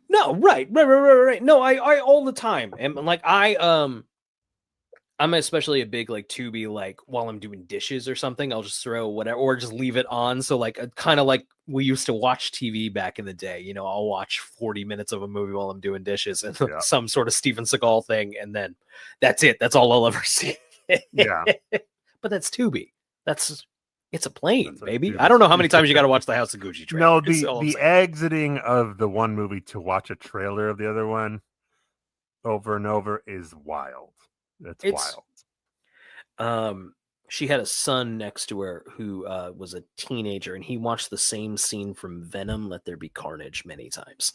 No, right. No, I all the time. And like I'm especially a big like Tubi, like while I'm doing dishes or something, I'll just throw whatever or just leave it on. So like kind of like we used to watch TV back in the day, you know, I'll watch 40 minutes of a movie while I'm doing dishes and some sort of Steven Seagal thing, and then that's it. That's all I'll ever see. Yeah. But that's Tubi. It's a plane, baby. I don't know how many times you got to watch the House of Gucci trailer. No, the exiting of the one movie to watch a trailer of the other one over and over is wild. It's wild. She had a son next to her who was a teenager, and he watched the same scene from Venom, Let There Be Carnage, many times.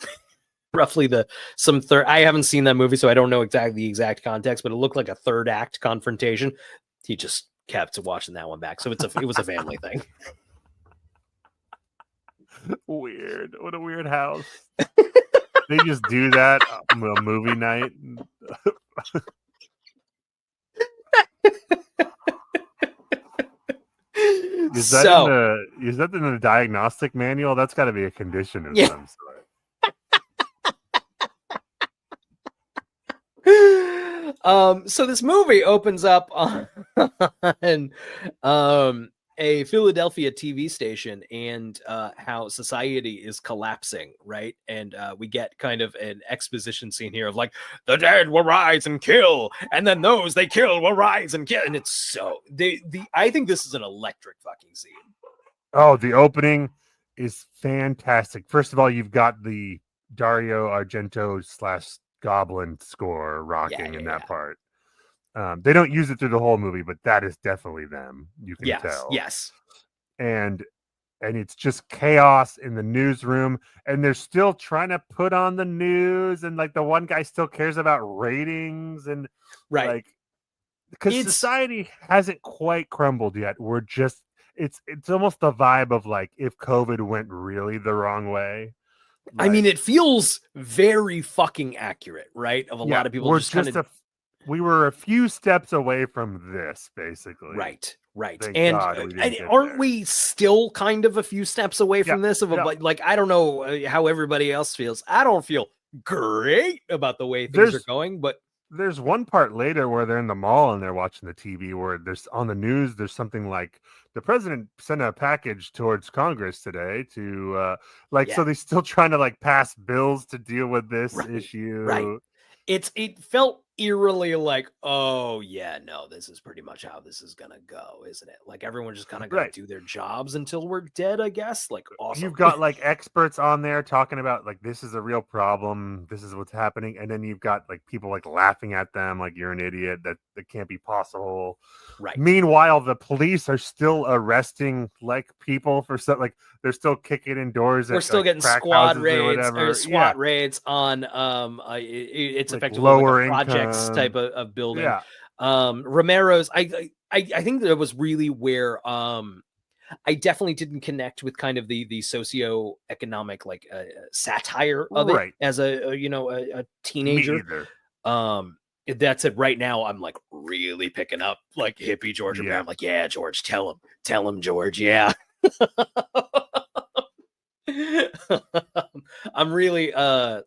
Roughly I haven't seen that movie, so I don't know the exact context, but it looked like a third act confrontation. He just kept watching that one back. So it was a family thing. Weird. What a weird house. They just do that on a movie night. Is that in the diagnostic manual? That's got to be a condition of some sort. So this movie opens up on a Philadelphia TV station and how society is collapsing, right? And we get kind of an exposition scene here of like, the dead will rise and kill, and then those they kill will rise and kill. And it's so I think this is an electric fucking scene. Oh, the opening is fantastic. First of all, you've got the Dario Argento / Goblin score rocking in that part. They don't use it through the whole movie, but that is definitely them. You can tell. Yes. And it's just chaos in the newsroom, and they're still trying to put on the news, and like the one guy still cares about ratings, and like because society hasn't quite crumbled yet. We're just it's almost the vibe of like if COVID went really the wrong way. I mean, it feels very fucking accurate, right? Of a lot of people we were a few steps away from this, basically. Right. Thank And God aren't we still kind of a few steps away from this? Like, I don't know how everybody else feels. I don't feel great about the way things are going, but there's one part later where they're in the mall and they're watching the TV where there's on the news, there's something like the president sent a package towards Congress today to so they're still trying to like pass bills to deal with this issue. Right. It felt eerily like, oh yeah, no, this is pretty much how this is gonna go, isn't it? Like everyone's just kind of gonna do their jobs until we're dead, I guess. Like awesome. You've got like experts on there talking about like this is a real problem, this is what's happening, and then you've got like people like laughing at them like you're an idiot, that can't be possible. Right. Meanwhile, the police are still arresting like people for stuff, like they're still kicking in doors. We're still getting squad raids or SWAT raids on it's like effectively lower like a projects type of building. Yeah. Romero's I think that was really where I definitely didn't connect with kind of the socioeconomic like satire of it as a teenager. Me either. That's it. Right now, I'm like really picking up like hippie George. I'm like, yeah, George, tell him, George. Yeah. I'm really I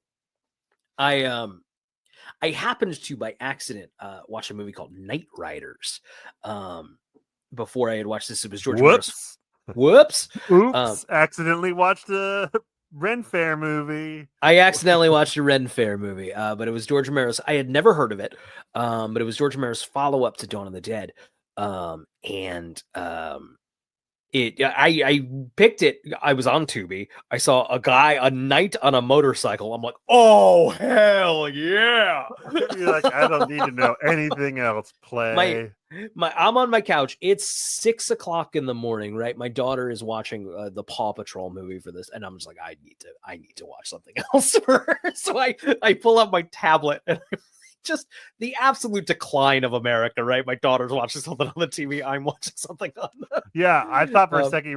I happened to by accident watch a movie called Night Riders. Before I had watched this, it was George Romero's. Whoops. Oops. Accidentally watched a Ren Fair movie. I accidentally watched a Ren Fair movie, but it was George Romero's. I had never heard of it, but it was George Romero's follow-up to Dawn of the Dead. I picked it. I was on Tubi. I saw a knight on a motorcycle. I'm like, oh hell yeah! You're like, I don't need to know anything else. Play. I'm on my couch. It's 6 o'clock in the morning, right? My daughter is watching the Paw Patrol movie for this, and I'm just like, I need to watch something else for her. So I pull up my tablet and just the absolute decline of America, right? My daughter's watching something on the TV. I'm watching something on Yeah, I thought for a second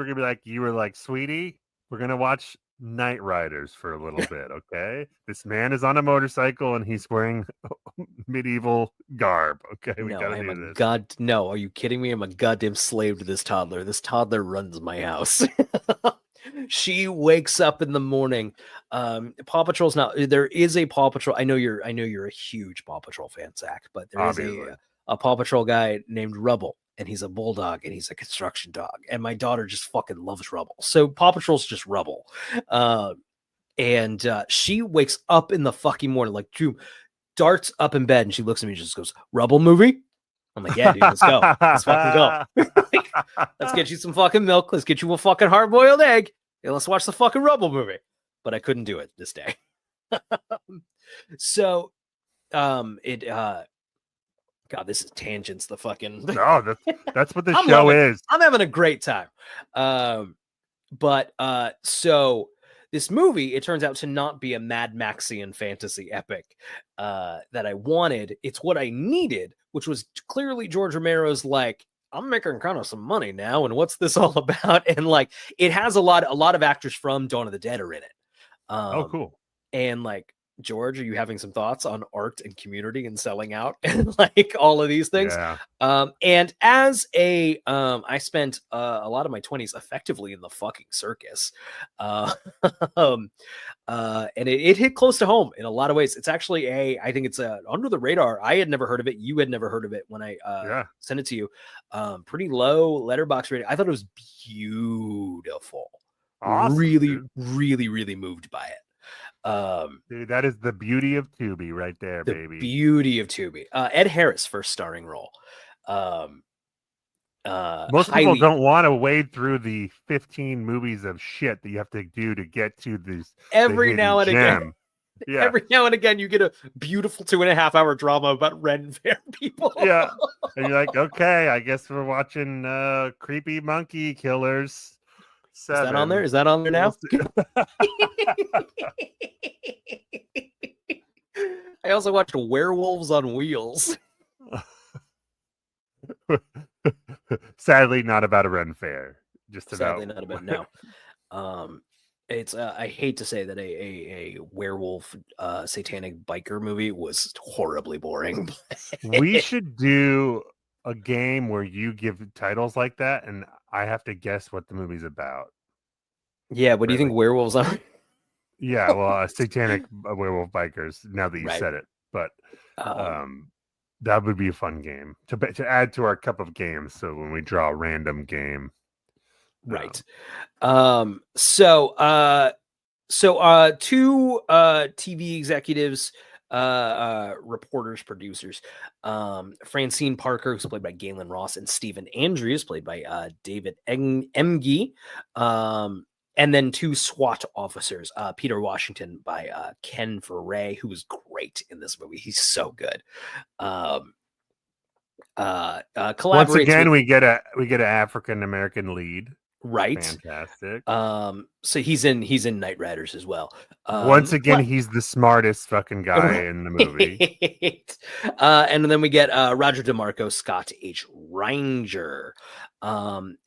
you were like, sweetie, we're gonna watch Night Riders for a little bit, okay? This man is on a motorcycle and he's wearing medieval garb. Okay, we gotta do this. No, are you kidding me? I'm a goddamn slave to this toddler. This toddler runs my house. She wakes up in the morning. Paw Patrol's now. There is a Paw Patrol. I know you're a huge Paw Patrol fan, Zach, but there is a Paw Patrol guy named Rubble, and he's a bulldog and he's a construction dog. And my daughter just fucking loves Rubble. So Paw Patrol's just Rubble. And she wakes up in the fucking morning, like darts up in bed, and she looks at me and just goes, "Rubble movie?" I'm like, yeah, dude, let's go. Let's fucking go. Let's get you some fucking milk. Let's get you a fucking hard-boiled egg. And let's watch the fucking Rubble movie. But I couldn't do it this day. So, God, this is tangents. The fucking no, that's what the show is. I'm having a great time. So this movie, it turns out to not be a Mad Maxian fantasy epic that I wanted. It's what I needed, which was clearly George Romero's like, I'm making kind of some money now, and what's this all about? And like, it has a lot of actors from Dawn of the Dead are in it. Oh, cool. And like, George, are you having some thoughts on art and community and selling out and like all of these things? Yeah. And as I spent a lot of my 20s effectively in the fucking circus. And it hit close to home in a lot of ways. It's actually I think it's under the radar. I had never heard of it. You had never heard of it when I sent it to you. Pretty low letterbox rating. I thought it was beautiful. Awesome, really, dude. really, really moved by it. Dude, that is the beauty of Tubi right there, baby. Beauty of Tubi. Ed Harris first starring role. Most people don't want to wade through the 15 movies of shit that you have to do to get to this. Every now and again. Yeah. Every now and again, you get a beautiful 2.5-hour drama about Ren Fair people. Yeah. And you're like, okay, I guess we're watching Creepy Monkey Killers. 7. Is that on there? Is that on there now? I also watched Werewolves on Wheels. Sadly, not about a Ren Fair. Sadly, not about no. It's I hate to say that a werewolf satanic biker movie was horribly boring. We should do a game where you give titles like that and I have to guess what the movie's about. Yeah, what do you think werewolves are? Yeah, well, satanic werewolf bikers, now that you said it. But that would be a fun game to add to our cup of games. So when we draw a random game. Right. So two TV executives, reporters, producers, Francine Parker, who's played by Galen Ross, and Stephen Andrews, played by David Emge, and then two SWAT officers, Peter Washington by Ken Foray, who was great in this movie. He's so good. Once again, we get an African American lead. Right. Fantastic. So he's in Night Riders as well. Once again, he's the smartest fucking guy in the movie. And then we get Roger DeMarco, Scott H. Ranger.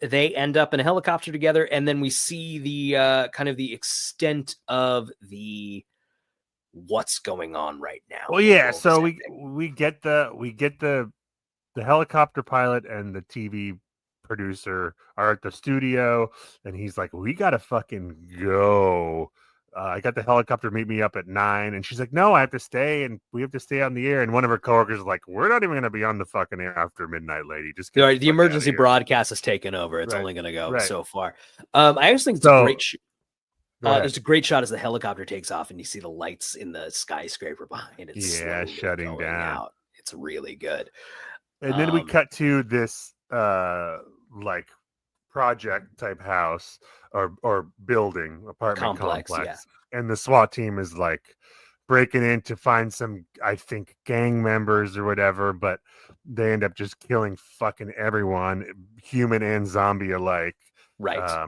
They end up in a helicopter together, and then we see the kind of the extent of the what's going on right now. Well, yeah. So we get the helicopter pilot and the TV producer are at the studio, and he's like, we gotta fucking go I got the helicopter meet me up at 9. And she's like, no, I have to stay. And we have to stay on the air. And one of her coworkers is like, we're not even going to be on the fucking air after midnight, lady. Just get The emergency broadcast has taken over. It's only going to go so far. I just think it's a great there's a great shot as the helicopter takes off and you see the lights in the skyscraper behind it. Shutting down. Out. It's really good. And then we cut to this like project type house or building, apartment complex. Yeah. And the SWAT team is like breaking in to find some, I think, gang members or whatever, but they end up just killing fucking everyone, human and zombie alike. Right.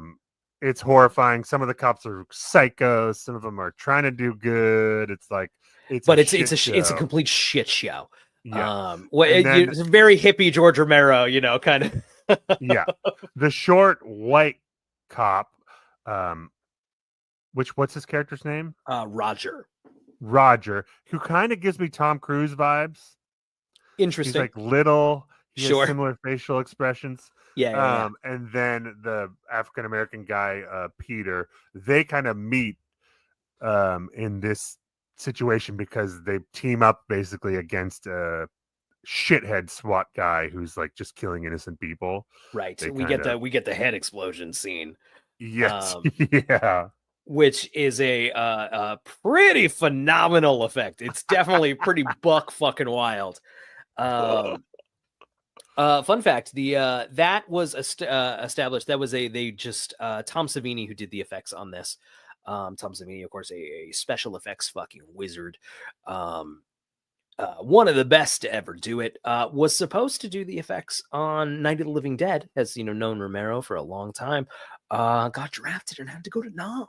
It's horrifying. Some of the cops are psychos. Some of them are trying to do good. It's like it's a complete shit show. Yeah. It's a very hippie George Romero, kind of. Yeah. The short white cop, what's his character's name? Roger, who kind of gives me Tom Cruise vibes. Interesting. He's like little. He has similar facial expressions. Yeah. And then the African American guy, Peter, they kind of meet in this situation because they team up basically against a shithead SWAT guy who's like just killing innocent people. Right. We get the head explosion scene. Yes. Yeah. Which is a pretty phenomenal effect. It's definitely pretty buck fucking wild. Fun fact: that was established. That was Tom Savini who did the effects on this. Tom Savini, of course, a special effects fucking wizard. One of the best to ever do it. Was supposed to do the effects on Night of the Living Dead, has known Romero for a long time. Got drafted and had to go to Nam.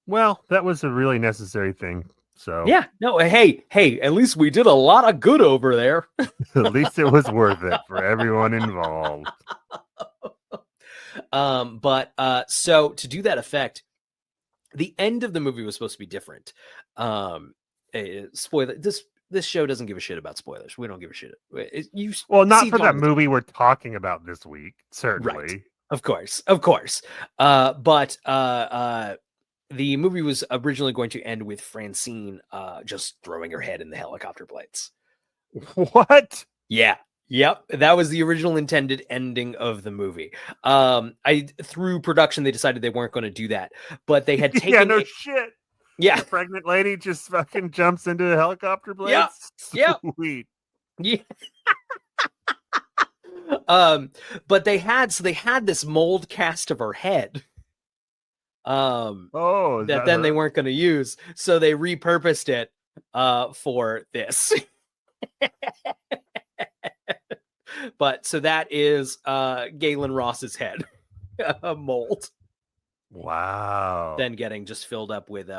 Well, that was a really necessary thing. So yeah, no, hey, at least we did a lot of good over there. At least it was worth it for everyone involved. So to do that effect, the end of the movie was supposed to be different. Spoiler, this show doesn't give a shit about spoilers. We don't give a shit. Not for that movie we're talking about this week, certainly. Right. Of course. But the movie was originally going to end with Francine just throwing her head in the helicopter blades. What? Yeah. Yep. That was the original intended ending of the movie. Through production, they decided they weren't going to do that, but they had taken. Yeah, no shit. Yeah. The pregnant lady just fucking jumps into the helicopter blades. Yeah. Sweet. Yeah. But they had this mold cast of her head. That they weren't going to use, so they repurposed it for this. But so that is Galen Ross's head, a mold. Wow. Then getting just filled up with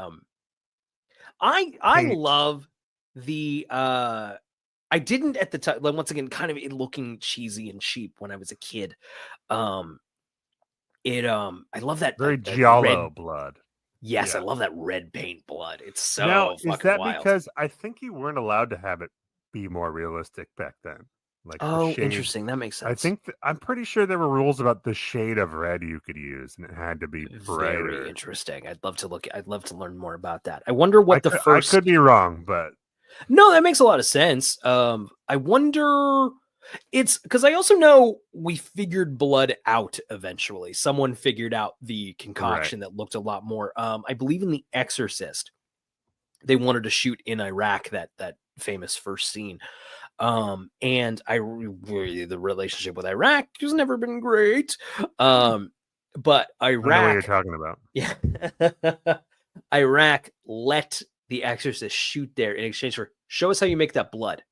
I love the I didn't at the time, like, once again, kind of it looking cheesy and cheap when I was a kid. I love that very that giallo red blood. Yes, Yeah. I love that red paint blood. It's so Now, is fucking that wild. because I think you weren't allowed to have it be more realistic back then? Like the shade. Interesting. That makes sense. I think I'm pretty sure there were rules about the shade of red you could use, and it had to be brighter. Very interesting. I'd love to learn more about that. I wonder what I could be wrong, but no, that makes a lot of sense. I wonder. It's because I also know we figured blood out eventually. Someone figured out the concoction that looked a lot more. I believe in The Exorcist, they wanted to shoot in Iraq that famous first scene. And the relationship with Iraq has never been great. But Iraq, I know what you're talking about. Yeah, Iraq let The Exorcist shoot there in exchange for show us how you make that blood.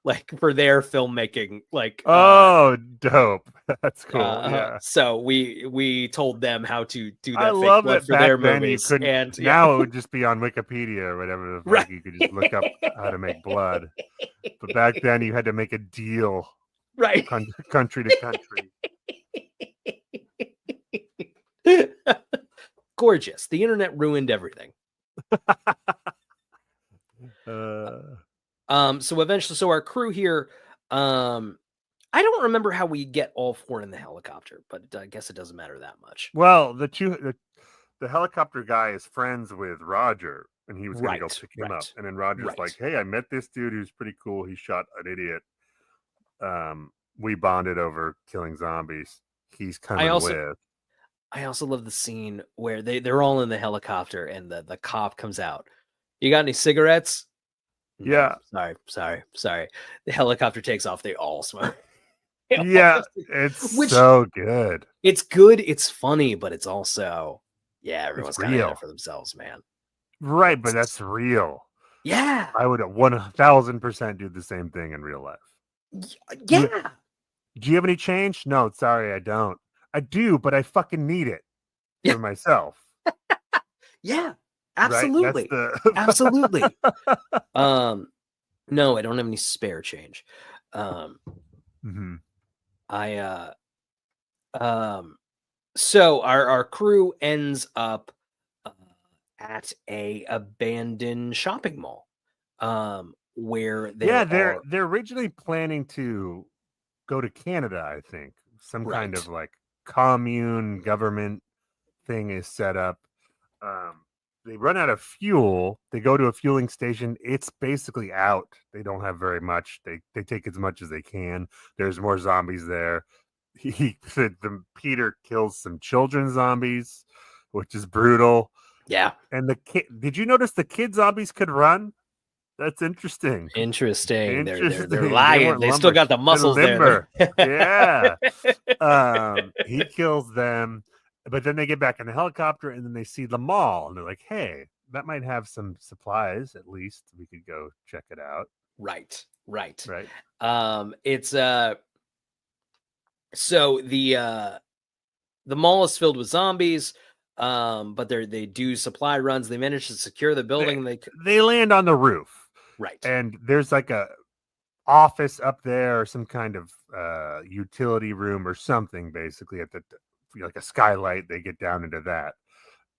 Like for their filmmaking, like dope. That's cool. Yeah. So we told them how to do that. I fake love blood that for their back then movies. you couldn't. And now it would just be on Wikipedia or whatever. The fuck. Right. You could just look up how to make blood. But back then you had to make a deal, right, country to country. Gorgeous. The internet ruined everything. So eventually, our crew here, I don't remember how we get all four in the helicopter, but I guess it doesn't matter that much. Well, the the helicopter guy is friends with Roger, and he was going to go Right, pick him up. right, And then Roger's right. like, "Hey, I met this dude who's pretty cool. He shot an idiot. We bonded over killing zombies. He's coming with." I also love the scene where they're all in the helicopter and the cop comes out. You got any cigarettes? No, Yeah. sorry. The helicopter takes off. They all smoke. Yeah, it's Which- so good. It's good. It's funny, but it's also, everyone's kind of in real. it for themselves, man. Right, but that's real. Yeah. I would 1000% do the same thing in real life. Yeah. Do you have any change? No, sorry, I don't. I do, but I fucking need it for myself. Yeah. Right? Absolutely. That's the... Absolutely. No, I don't have any spare change. Mhm. So our crew ends up at a abandoned shopping mall, where they're originally planning to go to Canada. I think some kind Right. of like commune government thing is set up. They run out of fuel. They go to a fueling station. It's basically out. They don't have very much. They take as much as they can. There's more zombies there. Peter kills some children zombies, which is brutal. Yeah. And the kid, did you notice the kid zombies could run? That's interesting. Interesting. They're They lying. weren't They still got the They're muscles there. Yeah. He kills them, but then they get back in the helicopter and then they see the mall and they're like, "Hey, that might have some supplies. At least we could go check it out." Right. Right. So the mall is filled with zombies, but they do supply runs. They manage to secure the building. They land on the roof. Right. And there's like a office up there or some kind of utility room or something, basically at the like a skylight. They get down into that.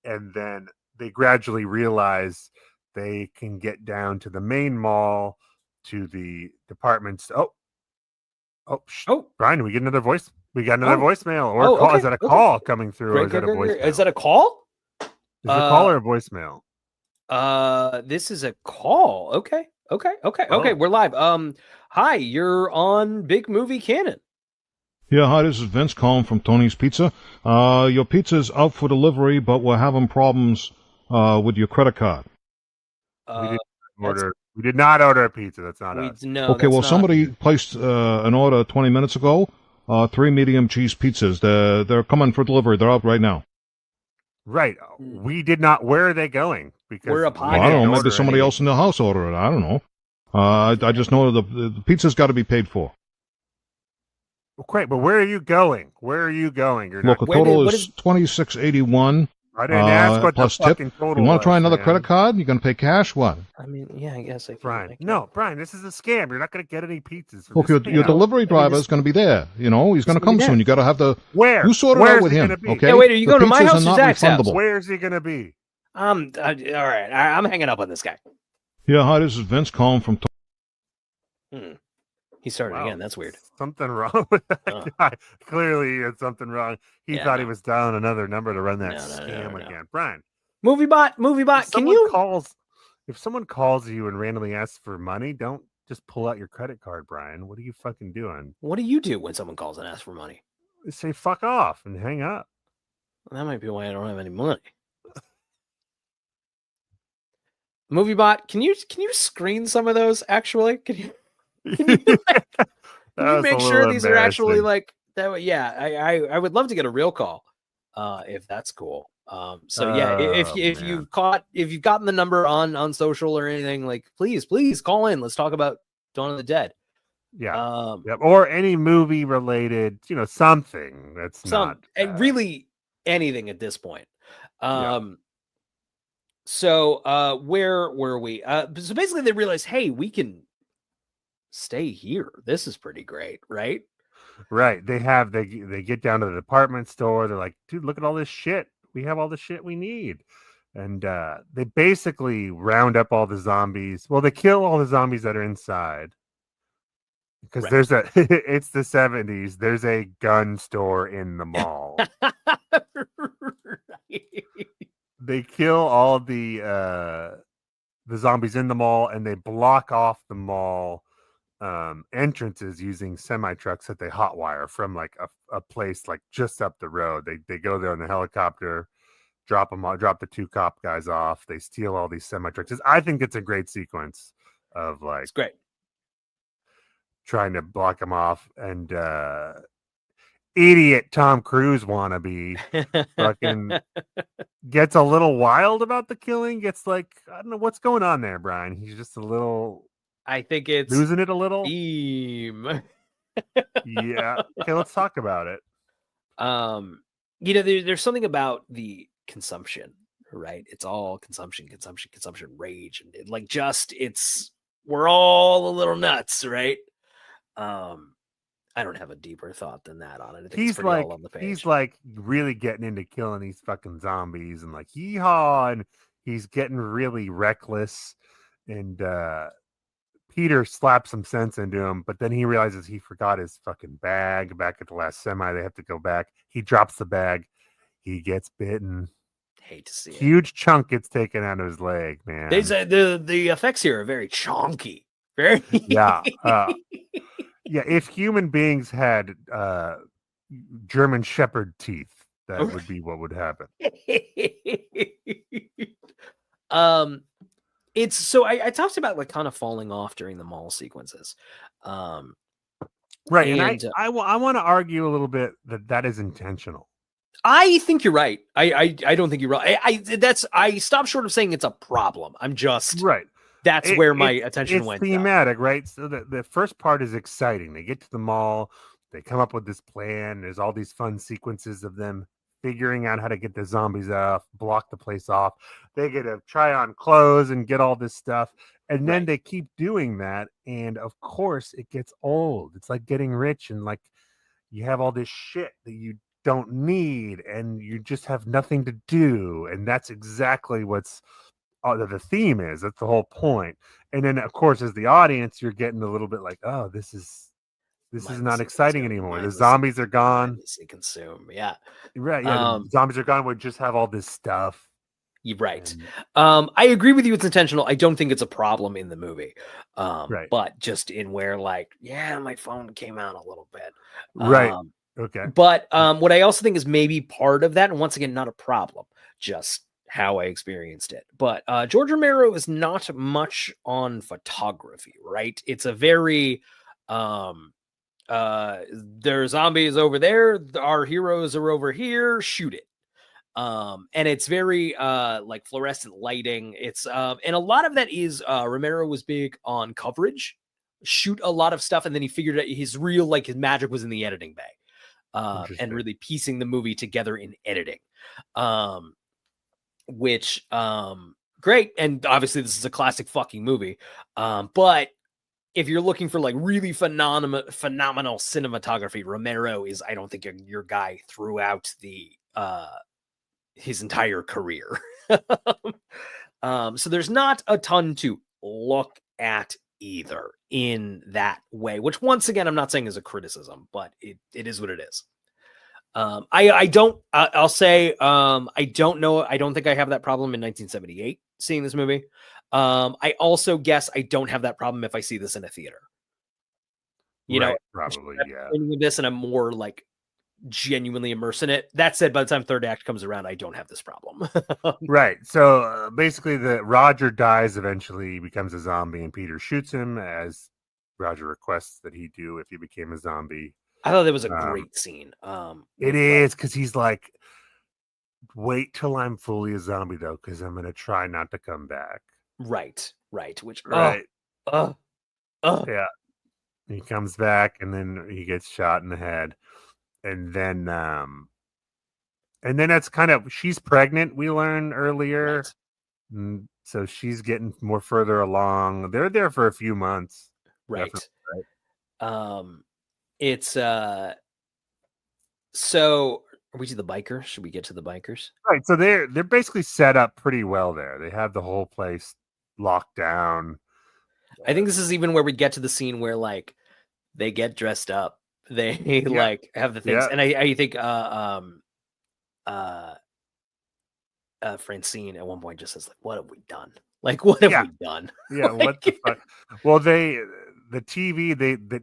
And then they gradually realize they can get down to the main mall, to the departments. Brian, we get another voice. We got another voicemail or call. Okay, Is that a call coming through? Or is that a voicemail? Is that a call? Is it a call or a voicemail? This is a call. Okay. We're live. Hi, you're on Big Movie Canon. Yeah, hi, this is Vince calling from Tony's Pizza. Your pizza's out for delivery, but we're having problems with your credit card. We did not order a pizza. That's not us. No. Okay, well, somebody placed an order 20 minutes ago. 3 medium cheese pizzas. They're coming for delivery. They're out right now. Right. We did not. Where are they going? Because we're a well, I don't know. Maybe somebody else in the house ordered it. I don't know. I just know the pizza's got to be paid for. Great, but where are you going? You're Look, the total is $26.81. I didn't ask what plus the fucking tip. total You want to try was, another man. credit card? You going to pay cash? What? I mean, yeah, I guess I can. Brian, no, Brian, this is a scam. You're not going to get any pizzas. Look, your delivery driver is going to be there. You know, he's going to come soon. You got to have the. Where? You sort it out with him. Okay. Yeah, wait, are you going to my house or not Zach's house? refundable. Where is he going to be? All right. I'm hanging up on this guy. Yeah, hi, this is Vince calling from. He started again. That's weird. Something wrong with that guy. Clearly, he had something wrong. He thought he was dialing another number to run that scam again. Brian. Movie bot. Can you? If someone calls you and randomly asks for money, don't just pull out your credit card, Brian. What are you fucking doing? What do you do when someone calls and asks for money? Say fuck off and hang up. Well, that might be why I don't have any money. Movie bot, can you screen some of those? Actually, can you make sure these are actually like that way? Yeah, I would love to get a real call, if that's cool. So yeah, if you've gotten the number on social or anything, like please call in. Let's talk about Dawn of the Dead. Yeah. Or any movie related, something that's not really anything at this point. So where were we? So basically they realized, hey, we can stay here. This is pretty great, right? Right. They get down to the department store. They're like, dude, look at all this shit. We have all the shit we need. And they basically round up all the zombies. Well, they kill all the zombies that are inside. Because there's it's the 70s. There's a gun store in the mall. they kill all the zombies in the mall, and they block off the mall entrances using semi trucks that they hotwire from like a place like just up the road. They go there in the helicopter, drop the 2 cop guys off. They steal all these semi trucks. I think it's a great sequence of like It's great. trying to block them off, and idiot Tom Cruise wannabe fucking gets a little wild about the killing. Gets like, I don't know what's going on there, Brian. He's just a little. I think it's losing it a little. theme. Yeah. Okay, let's talk about it. There's something about the consumption, right? It's all consumption, rage, and we're all a little nuts, right? I don't have a deeper thought than that on it. I think it's pretty all on the page. He's like really getting into killing these fucking zombies and like yeehaw, and he's getting really reckless, and Peter slaps some sense into him, but then he realizes he forgot his fucking bag back at the last semi. They have to go back. He drops the bag. He gets bitten. Hate to see it. Huge chunk gets taken out of his leg, man. The effects here are very chonky. Very yeah. Yeah, if human beings had German Shepherd teeth, that would be what would happen. It's so I talked about like kind of falling off during the mall sequences. Right, and I want to argue a little bit that is intentional. I think you're right. I don't think you're right. I stopped short of saying it's a problem. I'm just right. That's where my attention went. It's thematic, right? So the first part is exciting. They get to the mall. They come up with this plan. There's all these fun sequences of them figuring out how to get the zombies off, block the place off. They get to try on clothes and get all this stuff. And then they keep doing that. And of course, it gets old. It's like getting rich and like you have all this shit that you don't need and you just have nothing to do. And that's exactly what's the theme is. That's the whole point. And then, of course, as the audience, you're getting a little bit like, oh, this is not exciting anymore. The zombies are gone. Consume, yeah, right. Yeah, the zombies are gone. We just have all this stuff. You're right. I agree with you. It's intentional. I don't think it's a problem in the movie. Right. But just in where, like, yeah, my phone came out a little bit. Right. Okay. But what I also think is maybe part of that, and once again, not a problem, just how I experienced it. But George Romero is not much on photography, right? It's a very there's zombies over there, our heroes are over here, shoot it. And it's very like fluorescent lighting. It's and a lot of that is Romero was big on coverage, shoot a lot of stuff, and then he figured out his magic was in the editing bay. And really piecing the movie together in editing. Which great, and obviously this is a classic fucking movie, but if you're looking for like really phenomenal cinematography, Romero is, I don't think, your guy throughout the his entire career. So there's not a ton to look at either in that way, which once again I'm not saying is a criticism, but it is what it is. I'll say, I don't know. I don't think I have that problem in 1978 seeing this movie. I also guess I don't have that problem if I see this in a theater. You know, probably, yeah. This, and I'm more like genuinely immersed in it. That said, by the time third act comes around, I don't have this problem. Right. So basically, Roger dies eventually, becomes a zombie, and Peter shoots him as Roger requests that he do if he became a zombie. I thought that was a great scene. It is, because he's like, wait till I'm fully a zombie, though, because I'm going to try not to come back. Right. Which, right. Yeah. He comes back, and then he gets shot in the head. And then that's kind of, she's pregnant, we learn earlier. Right. So she's getting more further along. They're there for a few months. Right. It's so are we to the bikers? Should we get to the bikers? Right. So they're basically set up pretty well there. They have the whole place locked down. I think this is even where we get to the scene where like they get dressed up. They like have the things, and I think Francine at one point just says, like, "What have we done? Like, what have we done?" Yeah, what the fuck? Well, the TV,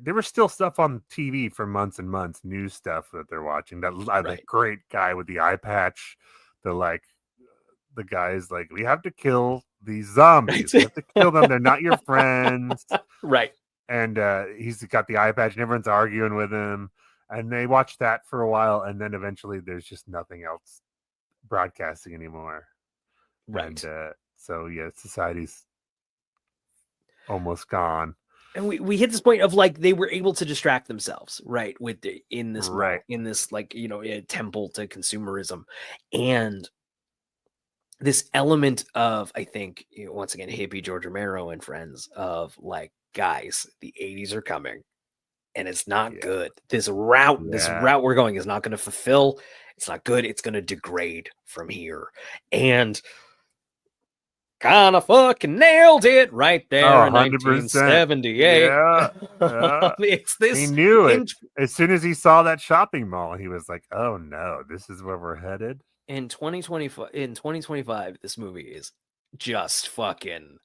there was still stuff on TV for months and months, news stuff that they're watching. That the great guy with the eye patch, the guy's like, we have to kill these zombies. We have to kill them. They're not your friends. Right. And he's got the eye patch and everyone's arguing with him. And they watch that for a while. And then eventually there's just nothing else broadcasting anymore. Right. And so, yeah, society's almost gone. And we hit this point of like they were able to distract themselves, right? In this like, a temple to consumerism. And this element of, I think, once again, hippie George Romero and friends of like, guys, the 80s are coming and it's not good. This route we're going is not going to fulfill. It's not good. It's going to degrade from here. And kind of fucking nailed it right there in 1978. Yeah. It's this. He knew it. As soon as he saw that shopping mall, he was like, oh no, this is where we're headed. In 2025, this movie is just fucking.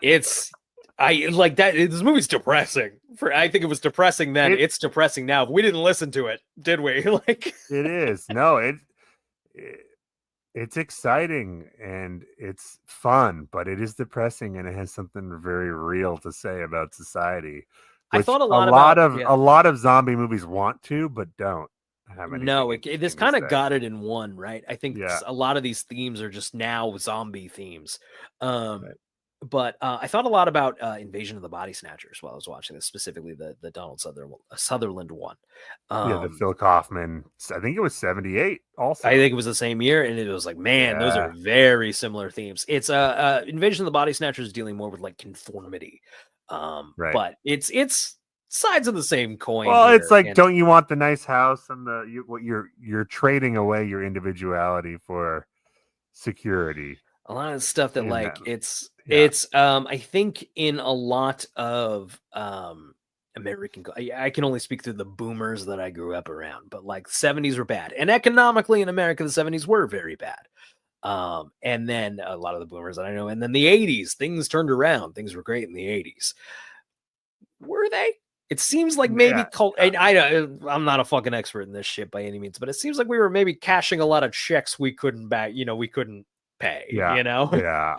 It's like that. This movie's depressing. I think it was depressing then. It's depressing now. We didn't listen to it, did we? Like it is. No, it's exciting and it's fun, but it is depressing and it has something very real to say about society. I thought a lot of zombie movies want to, but don't. No, this kind of got it in one, right? I think a lot of these themes are just now zombie themes. But I thought a lot about Invasion of the Body Snatchers while I was watching this, specifically the Donald Sutherland one. The Phil Kaufman. I think it was 78 also. I think it was the same year, and it was like, man, those are very similar themes. It's Invasion of the Body Snatchers dealing more with like conformity. But it's sides of the same coin. Well, it's like, don't you want the nice house and you're trading away your individuality for security. A lot of stuff that it's I think in a lot of American, I can only speak through the boomers that I grew up around, but like 70s were bad, and economically in America the 70s were very bad. And then a lot of the boomers that I know, and then the 80s, things turned around. Things were great in the 80s. Were they? It seems like maybe and I'm not a fucking expert in this shit by any means, but it seems like we were maybe cashing a lot of checks we couldn't back, we couldn't pay, Yeah.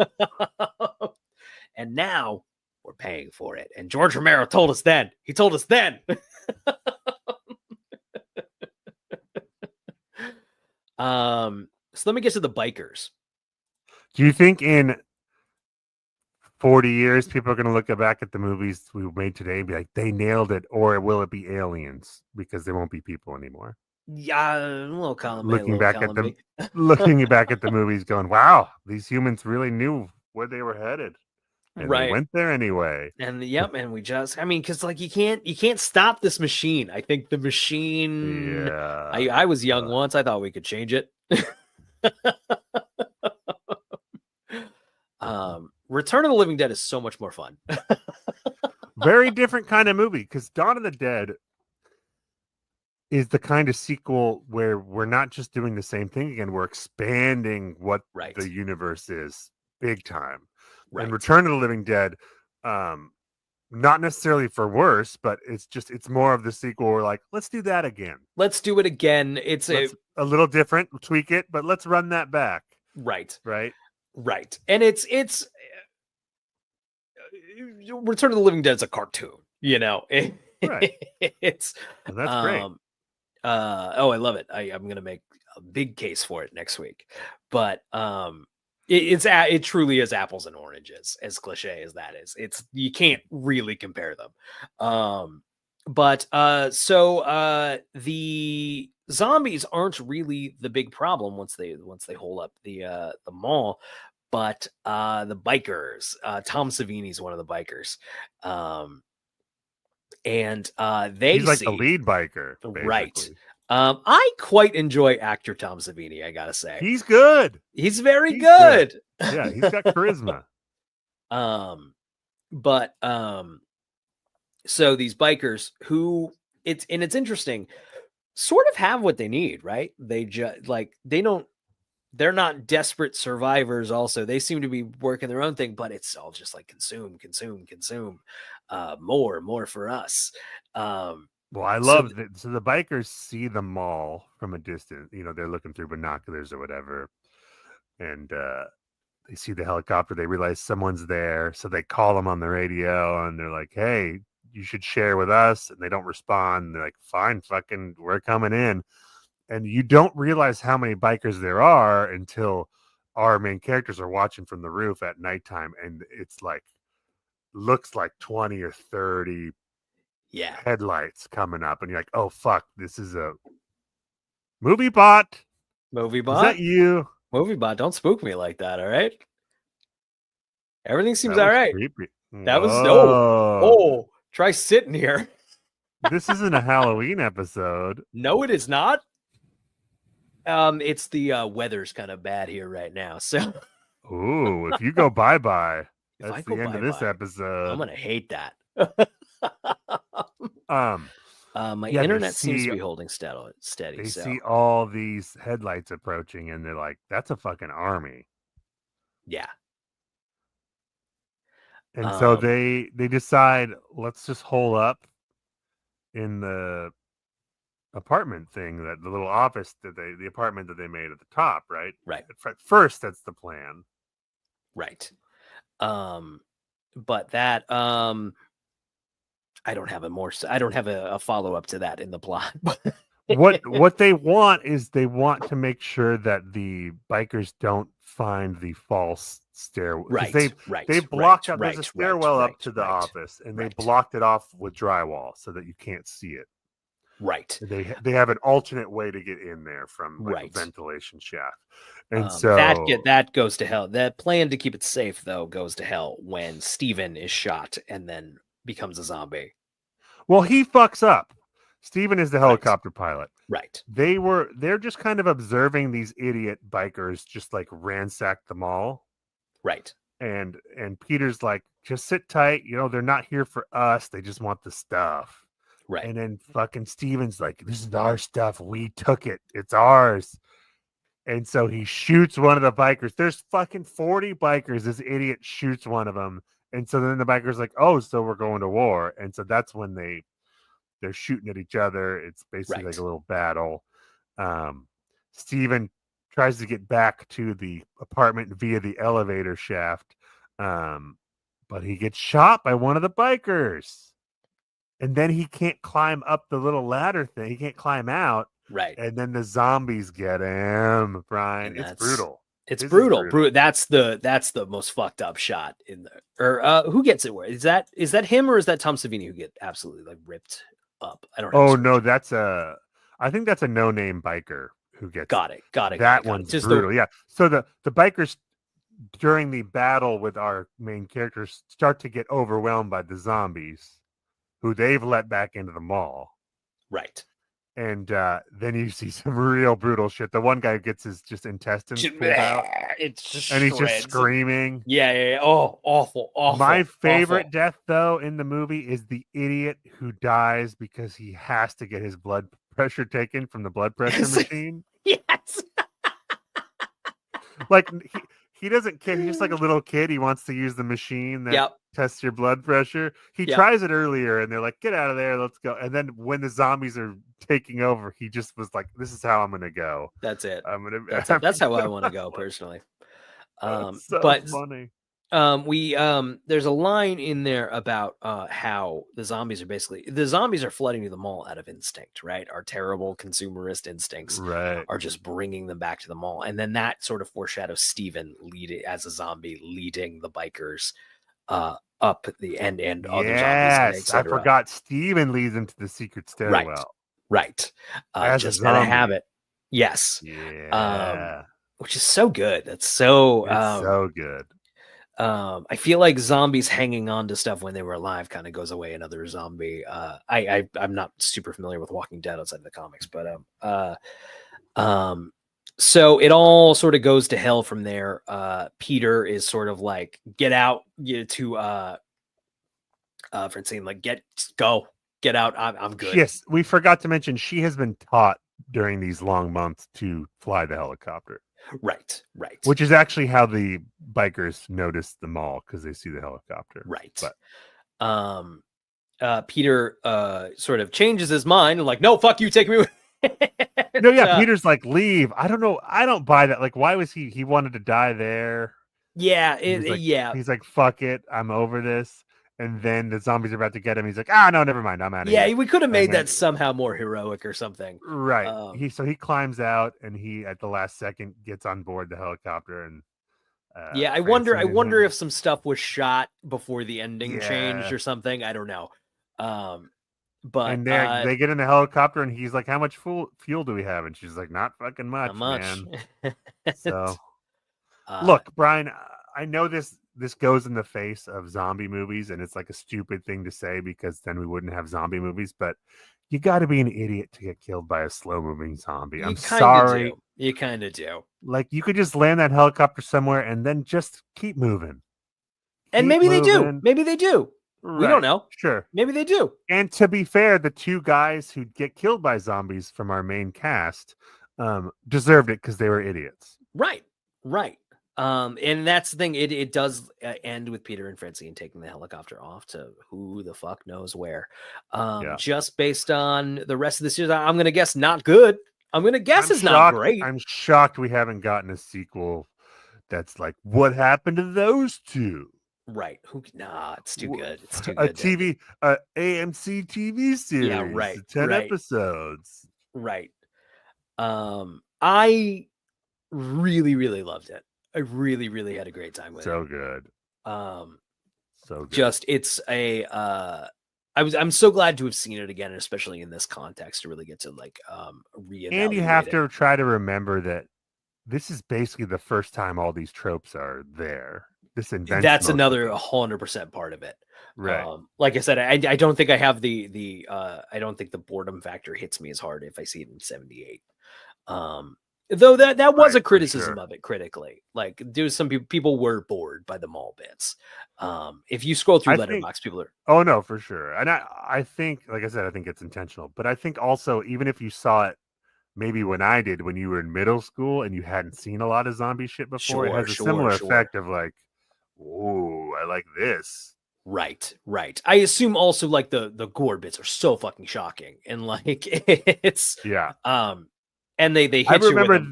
And now we're paying for it. And George Romero told us then. He told us then. So let me get to the bikers. Do you think in 40 years people are going to look back at the movies we made today and be like, they nailed it, or will it be aliens because there won't be people anymore? Yeah, a little column. Looking back at the movies, going, "Wow, these humans really knew where they were headed, and they went there anyway." And and we just, because like you can't stop this machine. I think the machine. Yeah, I was young once. I thought we could change it. Return of the Living Dead is so much more fun. Very different kind of movie, because Dawn of the Dead is the kind of sequel where we're not just doing the same thing again. We're expanding what the universe is big time. And Return of the Living Dead, not necessarily for worse, but it's more of the sequel. We're like, let's do that again. Let's do it again. It's a little different, tweak it, but let's run that back. Right. And it's Return of the Living Dead is a cartoon, Right. It's that's great. I love it. I'm gonna make a big case for it next week. But it truly is apples and oranges, as cliche as that is. You can't really compare them. So the zombies aren't really the big problem once they hole up the mall, but the bikers. Tom Savini's one of the bikers. And he's like the lead biker, basically. Right. I quite enjoy actor Tom Savini, I gotta say. He's good. He's very good. Yeah, he's got charisma. So these bikers who it's interesting. sort of have what they need, right? They just like they're not desperate survivors. Also, they seem to be working their own thing, but it's all just like consume, more for us. Well, I So love that. So the bikers see the mall from a distance. They're looking through binoculars or whatever, and they see the helicopter. They realize someone's there, so they call them on the radio, and they're like, "Hey, you should share with us." And they don't respond. And they're like, "Fine, fucking, we're coming in." And you don't realize how many bikers there are until our main characters are watching from the roof at nighttime, and it's like looks like 20 or 30 headlights coming up, and you're like, "Oh fuck, this is a movie bot." Movie Is bot? that you? Movie bot, don't spook me like that, all right? Everything seems That all was right. creepy. That was Whoa. try sitting here. This isn't a Halloween episode. No, it is not. It's the weather's kind of bad here right now, so Ooh, if you go bye-bye, if I that's go the end of this bye-bye, episode. I'm gonna hate that. My Yeah, internet seems to be holding steady. They So see all these headlights approaching, and they're like, "That's a fucking army." yeah. And so they decide, let's just hole up in the apartment thing, that the little office the apartment that they made at the top, right? Right. At first, that's the plan. Right. But that I don't have a follow-up to that in the plot. What they want is they want to make sure that the bikers don't find the false stairwell. Right. They blocked up. There's a stairwell up to the office, and they blocked it off with drywall so that you can't see it. Right. They have an alternate way to get in there from a ventilation shaft. And so that goes to hell. That plan to keep it safe though goes to hell when Steven is shot and then becomes a zombie. Well, he fucks up. Steven is the helicopter pilot. Right. They're just kind of observing these idiot bikers just like ransack the mall. Right. And Peter's like, just sit tight. They're not here for us. They just want the stuff. Right. And then fucking Steven's like, this is our stuff. We took it. It's ours. And so he shoots one of the bikers. There's fucking 40 bikers. This idiot shoots one of them. And so then the biker's like, oh, so we're going to war. And so that's when they're shooting at each other. It's basically like a little battle. Steven tries to get back to the apartment via the elevator shaft. But he gets shot by one of the bikers. And then he can't climb up the little ladder thing. He can't climb out. Right. And then the zombies get him, Brian. It's brutal. It's brutal. That's the most fucked up shot in the who gets it where? Is that him or is that Tom Savini who get absolutely like ripped up? I don't know. Oh no, I think that's a no-name biker who gets got it. That one's brutal. Yeah. So the bikers during the battle with our main characters start to get overwhelmed by the zombies who they've let back into the mall. Right. And then you see some real brutal shit. The one guy gets his intestines pulled out. It's just and he's just screaming. Yeah. Oh, awful. My favorite death, though, in the movie is the idiot who dies because he has to get his blood pressure taken from the blood pressure machine. Yes. Like he doesn't care. He's just like a little kid. He wants to use the machine that tests your blood pressure. He tries it earlier, and they're like, "Get out of there, let's go." And then when the zombies are taking over, he just was like, "This is how I'm gonna go. That's it. That's how I want to go personally." So but funny. There's a line in there about how the zombies are flooding to the mall out of instinct, right? Our terrible consumerist instincts are just bringing them back to the mall, and then that sort of foreshadows Steven leading as a zombie, leading the bikers up the end and other zombies. I forgot Steven leads them to the secret stairwell. Right. Just gotta have it. Yes. Yeah. Which is so good. That's so so good. I feel like zombies hanging on to stuff when they were alive kind of goes away in other zombie. I'm not super familiar with Walking Dead outside of the comics, but so it all sort of goes to hell from there. Peter is sort of like, get out, to Francine, like go. get out. I'm good. Yes, we forgot to mention she has been taught during these long months to fly the helicopter. Right. Which is actually how the bikers notice the mall, because they see the helicopter. Right. But Peter sort of changes his mind and like, no, fuck you, take me with. No, yeah, Peter's like, leave. I don't know. I don't buy that. Like, why was he wanted to die there? Yeah, He's like, fuck it, I'm over this. And then the zombies are about to get him. He's like, no, never mind, I'm out of here. Yeah, we could have made that somehow more heroic or something. Right. He climbs out, and he at the last second gets on board the helicopter. And yeah, I wonder if some stuff was shot before the ending changed or something. I don't know. But they get in the helicopter, and he's like, how much fuel do we have? And she's like, not fucking much, man. So look, Brian, I know this goes in the face of zombie movies, and it's like a stupid thing to say because then we wouldn't have zombie movies, but you got to be an idiot to get killed by a slow moving zombie. I'm sorry. You kind of do. Like, you could just land that helicopter somewhere and then just keep moving. And maybe they do. Maybe they do. Right. We don't know. Sure. Maybe they do. And to be fair, the two guys who get killed by zombies from our main cast deserved it because they were idiots. Right. And that's the thing. It does end with Peter and Francine taking the helicopter off to who the fuck knows where. Just based on the rest of the series, I'm going to guess not good. I'm going to guess it's not great. I'm shocked we haven't gotten a sequel that's like, what happened to those two? Right. It's too good. It's too good. AMC TV series. Yeah, right. 10 episodes. Right. I really, really loved it. I really, really had a great time with it. So good. So good. Just I'm so glad to have seen it again, especially in this context, to really get to like reevaluate. And you have to try to remember that this is basically the first time all these tropes are there. This invention. That's another 100% part of it. Right. Like I said, I don't think I have the I don't think the boredom factor hits me as hard if I see it in 78. Though that was a criticism of it critically. Like, there's some people were bored by the mall bits. If you scroll through Letterboxd, people are. Oh no, for sure. And I think, like I said, I think it's intentional. But I think also, even if you saw it maybe when I did, when you were in middle school and you hadn't seen a lot of zombie shit before, it has a similar effect of like, oh, I like this. Right. I assume also like the gore bits are so fucking shocking, and like it's and they hit I remember you with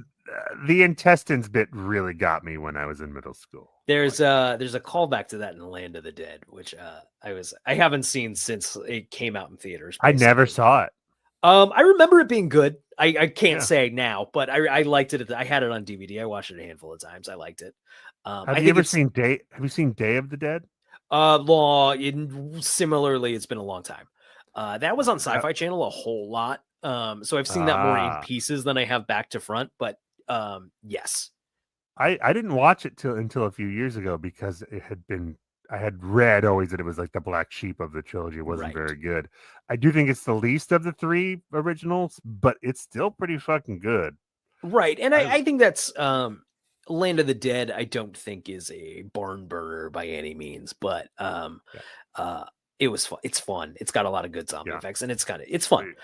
the intestines bit really got me when I was in middle school. There's a callback to that in the Land of the Dead, which I haven't seen since it came out in theaters. Basically. I never saw it. I remember it being good. I can't say now, but I liked it. I had it on DVD. I watched it a handful of times. I liked it. Have you seen Day of the Dead? Similarly, it's been a long time. That was on Sci-Fi Channel a whole lot. So I've seen that more in pieces than I have back to front. But yes, I didn't watch it until a few years ago because I had read always that it was like the black sheep of the trilogy. It wasn't very good. I do think it's the least of the three originals, but it's still pretty fucking good. Right, and I think that's Land of the Dead. I don't think is a barn burner by any means, but it was fun. It's fun. It's got a lot of good zombie effects, and it's fun.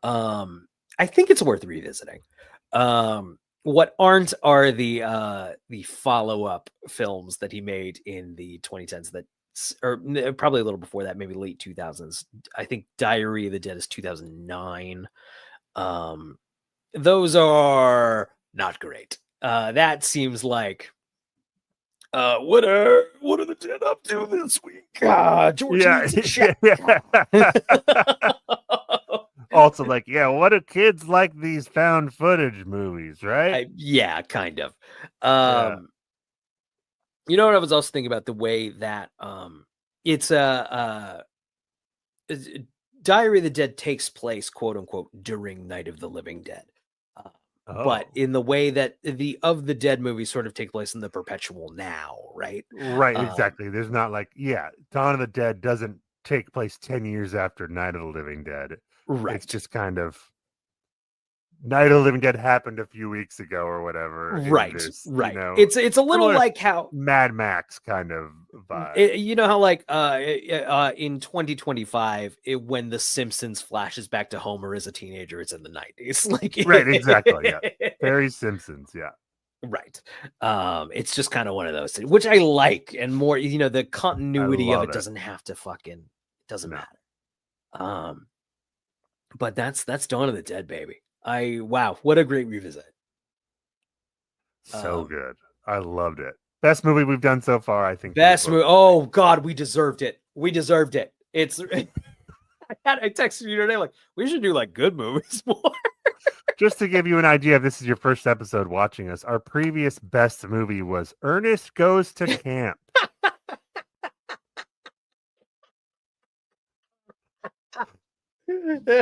I think it's worth revisiting. What aren't are the follow-up films that he made in the 2010s or probably a little before that, maybe late 2000s. I think Diary of the Dead is 2009. Those are not great. That seems like what are the dead up to this week? George needs a check. Also, like, what do kids like these found footage movies, right? Kind of. You know what I was also thinking about? The way that it's Diary of the Dead takes place, quote unquote, during Night of the Living Dead. But in the way that the Dead movies sort of take place in the perpetual now, right? Right, exactly. There's not like, Dawn of the Dead doesn't take place 10 years after Night of the Living Dead. Right. It's just kind of Night of the Living Dead happened a few weeks ago or whatever. Right. This, right. You know, it's a little like how Mad Max kind of vibe. You know how like in 2025, when The Simpsons flashes back to Homer as a teenager, it's in the 90s. Like Right, exactly. Yeah. Very Simpsons. Yeah. Right. It's just kind of one of those things, which I like, and more, the continuity of love it it. doesn't have to it doesn't No. matter. But that's Dawn of the Dead, baby. Wow, what a great revisit. So good. I loved it. Best movie we've done so far, I think. Best movie. Oh God, we deserved it. We deserved it. It's I texted you today like we should do like good movies more. Just to give you an idea, if this is your first episode watching us, our previous best movie was Ernest Goes to Camp.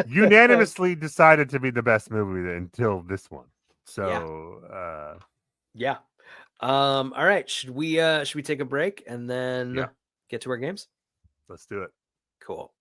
Unanimously decided to be the best movie until this one. So yeah. All right. Should we take a break and then get to our games? Let's do it. Cool.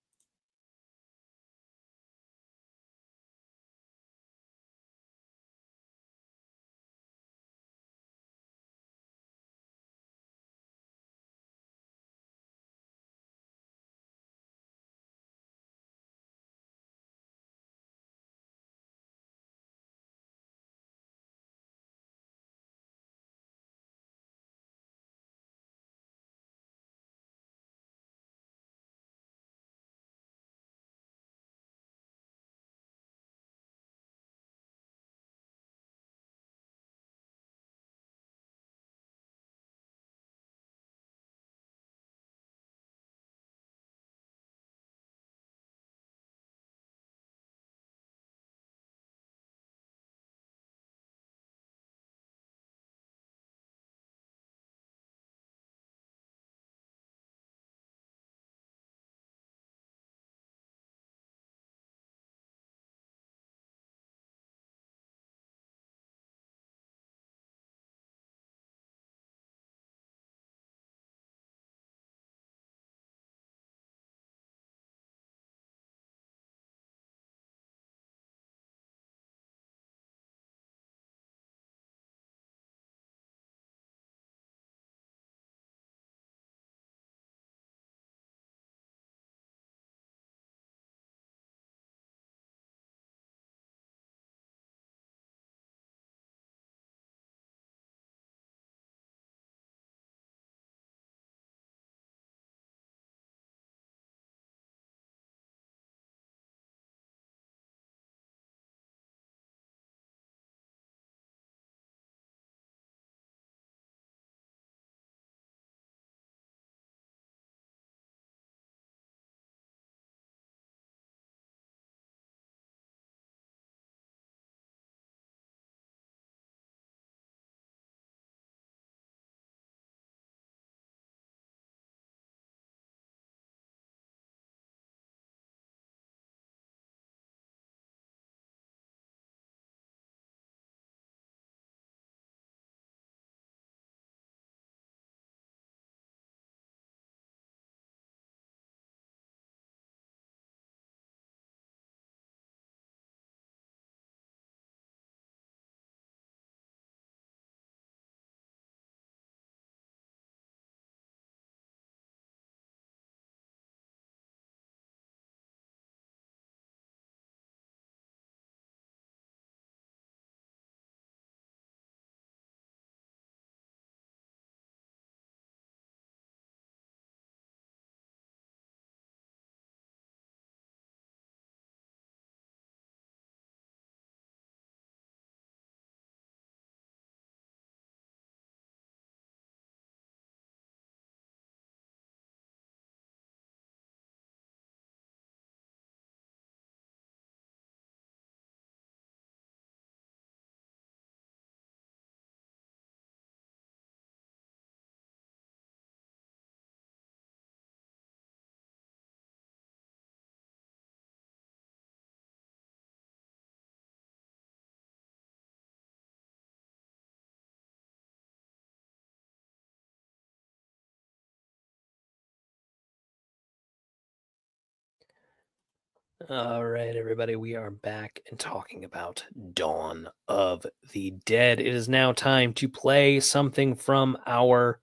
All right, everybody, we are back and talking about Dawn of the Dead. It is now time to play something from our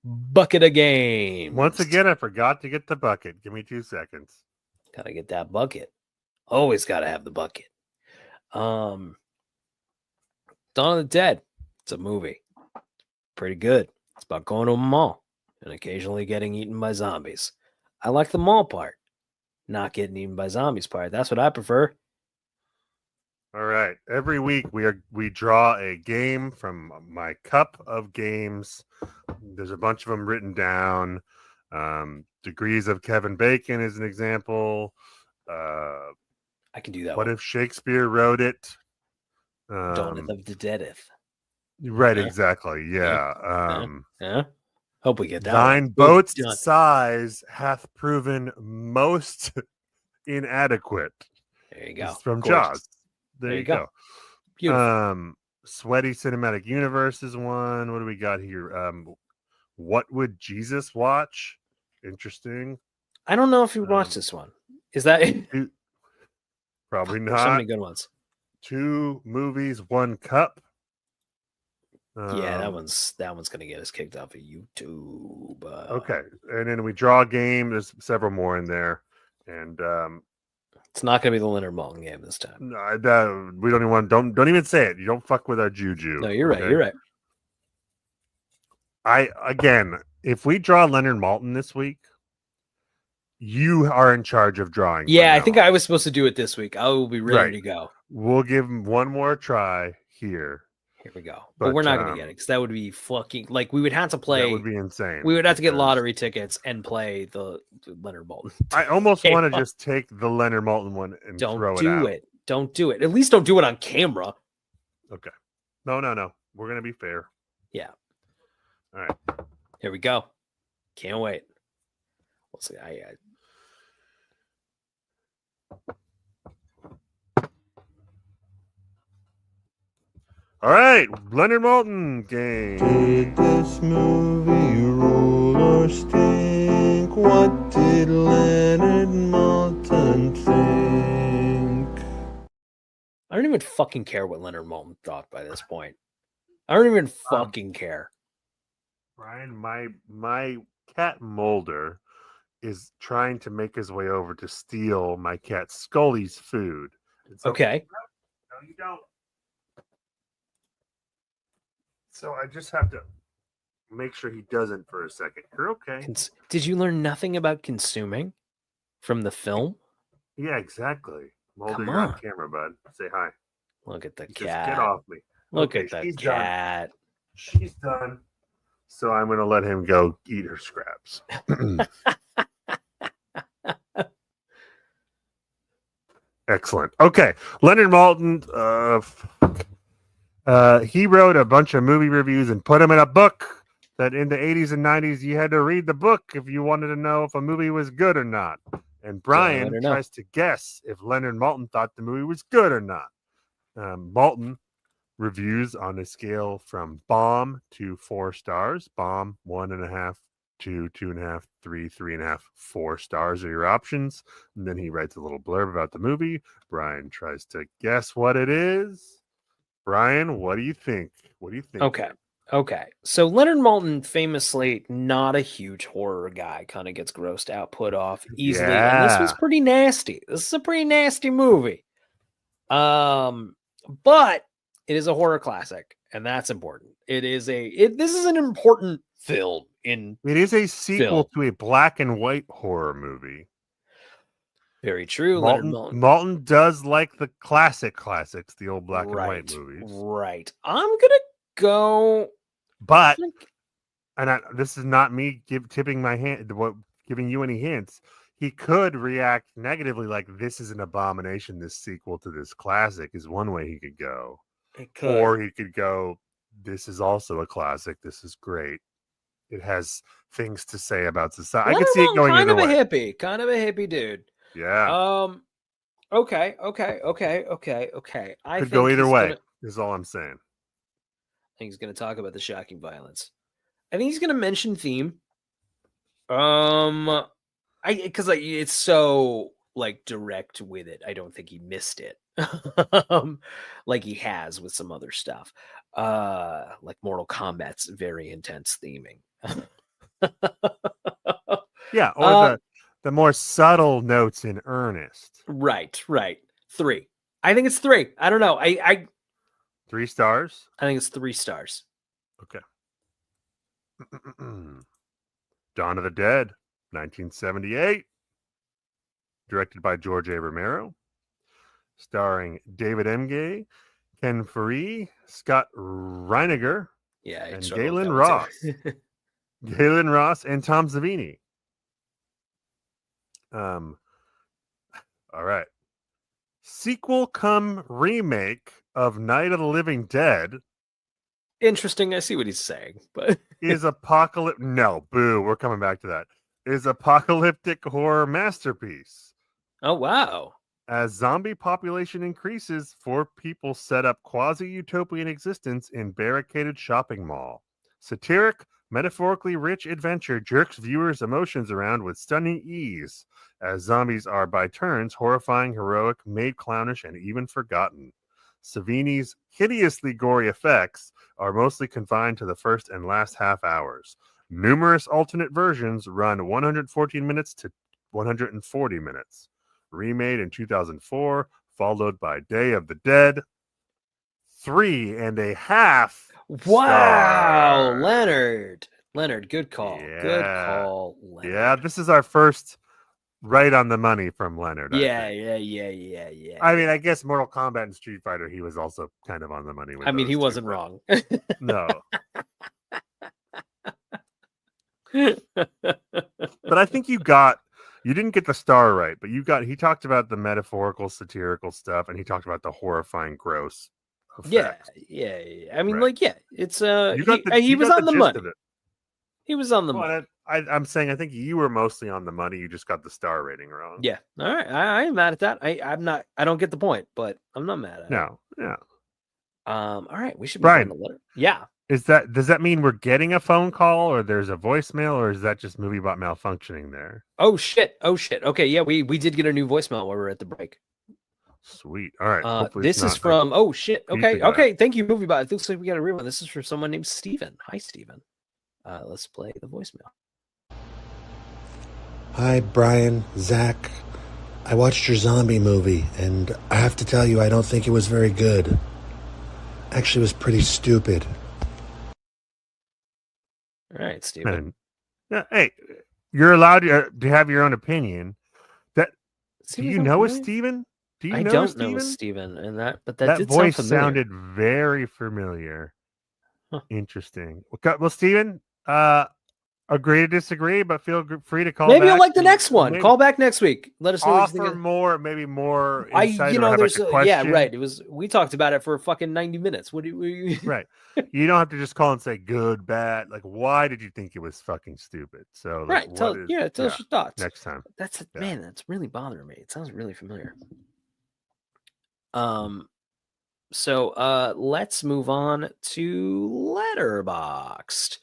bucket of games. Once again, I forgot to get the bucket. Give me 2 seconds. Gotta get that bucket. Always gotta have the bucket. Dawn of the Dead. It's a movie. Pretty good. It's about going to a mall and occasionally getting eaten by zombies. I like the mall part, not getting eaten by zombies part. That's what I prefer. All right. Every week we draw a game from my cup of games. There's a bunch of them written down. Degrees of Kevin Bacon is an example. I can do that. What one. if Shakespeare wrote it? Dawn of the Deadeth. Right, Huh? exactly. Yeah. Huh? Hope we get that. Thine one. boat's Done. size hath proven most inadequate. There you go. It's from Gorgeous. Jaws. There you go. go. Beautiful. Sweaty Cinematic Universe is one. What do we got here? What would Jesus watch? Interesting. I don't know if you watched this one. Is that Probably There's so not. many good ones. 2 movies, 1 cup. Yeah, that one's gonna get us kicked off of YouTube. Okay, and then we draw a game. There's several more in there, and It's not gonna be the Leonard Maltin game this time. no, we don't even want. Don't even say it. You don't fuck with our juju. No, you're right. okay? You're right. Again, if we draw Leonard Maltin this week, you are in charge of drawing. Yeah, I think I was supposed to do it this week. I will be ready Right. to go. We'll give him one more try here. Here we go. But But, we're not gonna get it because that would be fucking like we would have to play. That would be insane. We would have to get because lottery tickets and play the Leonard Maltin. I almost game. want to just take the Leonard Maltin one and Don't throw it do out. it. Don't do it. At least don't do it on camera. Okay. No. We're gonna be fair. Yeah. All right. Here we go. Can't wait. We'll see. All right. Leonard Maltin game. Did this movie rule or stink? What did Leonard Maltin think? I don't even fucking care what Leonard Maltin thought by this point. I don't even fucking care. Brian, my cat Mulder is trying to make his way over to steal my cat Scully's food. And so- Okay. No, you don't. So I just have to make sure he doesn't for a second. You're okay. Did you learn nothing about consuming from the film? Yeah, exactly. Mulder, Come you're on on. camera, bud. Say hi. Look at the Just cat. get off me. Look Okay, at the she's done. cat. She's done. So I'm going to let him go eat her scraps. Excellent. Okay. Leonard Maltin, he wrote a bunch of movie reviews and put them in a book that in the 80s and 90s, you had to read the book if you wanted to know if a movie was good or not. And Brian let her know. tries to guess if Leonard Maltin thought the movie was good or not. Maltin reviews on a scale from bomb to 4 stars. Bomb, 1.5, 2, 2.5, 3, 3.5, 4 stars are your options. And then he writes a little blurb about the movie. Brian tries to guess what it is. Brian, what do you think? What do you think? Okay. So Leonard Maltin, famously not a huge horror guy, kind of gets grossed out, put off easily. And this was Yeah. pretty nasty. This is a pretty nasty movie. But it is a horror classic, and that's important. This is an important film in It is a sequel Film. to a black and white horror movie. very true. Leonard Maltin, Maltin. Maltin does like the classics, the old black and white movies. Right. I'm gonna go. But like- this is not me tipping my hand, giving you any hints. He could react negatively, like this is an abomination. This sequel to this classic is one way he could go, It could. or he could go, "This is also a classic. This is great. It has things to say about society." I Leonard could see it Maltin, going kind either of way. kind of a hippie dude. Yeah, Okay. I could think go either he's way. gonna- Is all I'm saying. I think he's going to talk about the shocking violence. I think he's going to mention theme. Because it's so like direct with it. I don't think he missed it, like he has with some other stuff. Like Mortal Kombat's very intense theming. Yeah, or the more subtle notes in Ernest. Right. 3. I think it's 3. I don't know. I 3 stars. think it's 3 stars. Okay. Dawn of the Dead, 1978. Directed by George A. Romero. Starring David Emge, Ken Faree, Scott Reiniger, Yeah, and Galen Ross. Galen Ross and Tom Savini. All right. Sequel come remake of Night of the Living Dead Interesting. I see what he's saying, but is apocalyptic. No, boo. We're coming back to that. Is apocalyptic horror masterpiece. oh wow. As zombie population increases, 4 people set up quasi-utopian existence in barricaded shopping mall. Satiric, metaphorically rich adventure jerks viewers' emotions around with stunning ease, as zombies are by turns horrifying, heroic, made clownish, and even forgotten. Savini's hideously gory effects are mostly confined to the first and last half hours. Numerous alternate versions run 114 minutes to 140 minutes. Remade in 2004, followed by Day of the Dead. 3.5. Wow, stars. Leonard, good call. Good Yeah. call, Leonard. Yeah, this is our first right on the money from Leonard. Yeah. I mean, I guess Mortal Kombat and Street Fighter, he was also kind of on the money with I mean, he those wasn't two, but wrong. No. But I think you didn't get the star right, but he talked about the metaphorical, satirical stuff, and he talked about the horrifying, gross effects. Yeah. I mean, Right. it's You he was got on the gist money. of it. He was on the money. Well, I'm saying I think you were mostly on the money. You just got the star rating wrong. Yeah. All right. I ain't mad at that. I'm not. I don't get the point, but I'm not mad at it. No. Yeah. All right. We should be Brian. the letter. Yeah. Does that mean we're getting a phone call, or there's a voicemail, or is that just movie bot malfunctioning there? Oh shit. Okay. Yeah. We did get a new voicemail while we were at the break. Sweet. All right. Hopefully This it's is not from. Oh shit. Okay. pizza guy. Okay. Thank you, movie bot. It looks like we got a real one. This is for someone named Steven. Hi, Steven. Let's play the voicemail. Hi, Brian, Zach. I watched your zombie movie, and I have to tell you, I don't think it was very good. Actually, it was pretty stupid. All right, Steven. And, yeah, hey, you're allowed to have your own opinion. Do you know a Steven? Do you I know don't Steven? know a Steven, and that That did voice sound familiar. sounded very familiar. Huh. Interesting. Well, Steven, agree to disagree, but feel free to call Maybe back. you'll like the next one. Maybe Call back next week. Let us know what you think. offer maybe more I, insight you or know, have there's like a yeah, question. right. We talked about it for fucking 90 minutes. What do you? Right. You don't have to just call and say good, bad. Like, why did you think it was fucking stupid? So, like, Right. Tell us your thoughts. Next time. Man, that's really bothering me. It sounds really familiar. So let's move on to Letterboxd.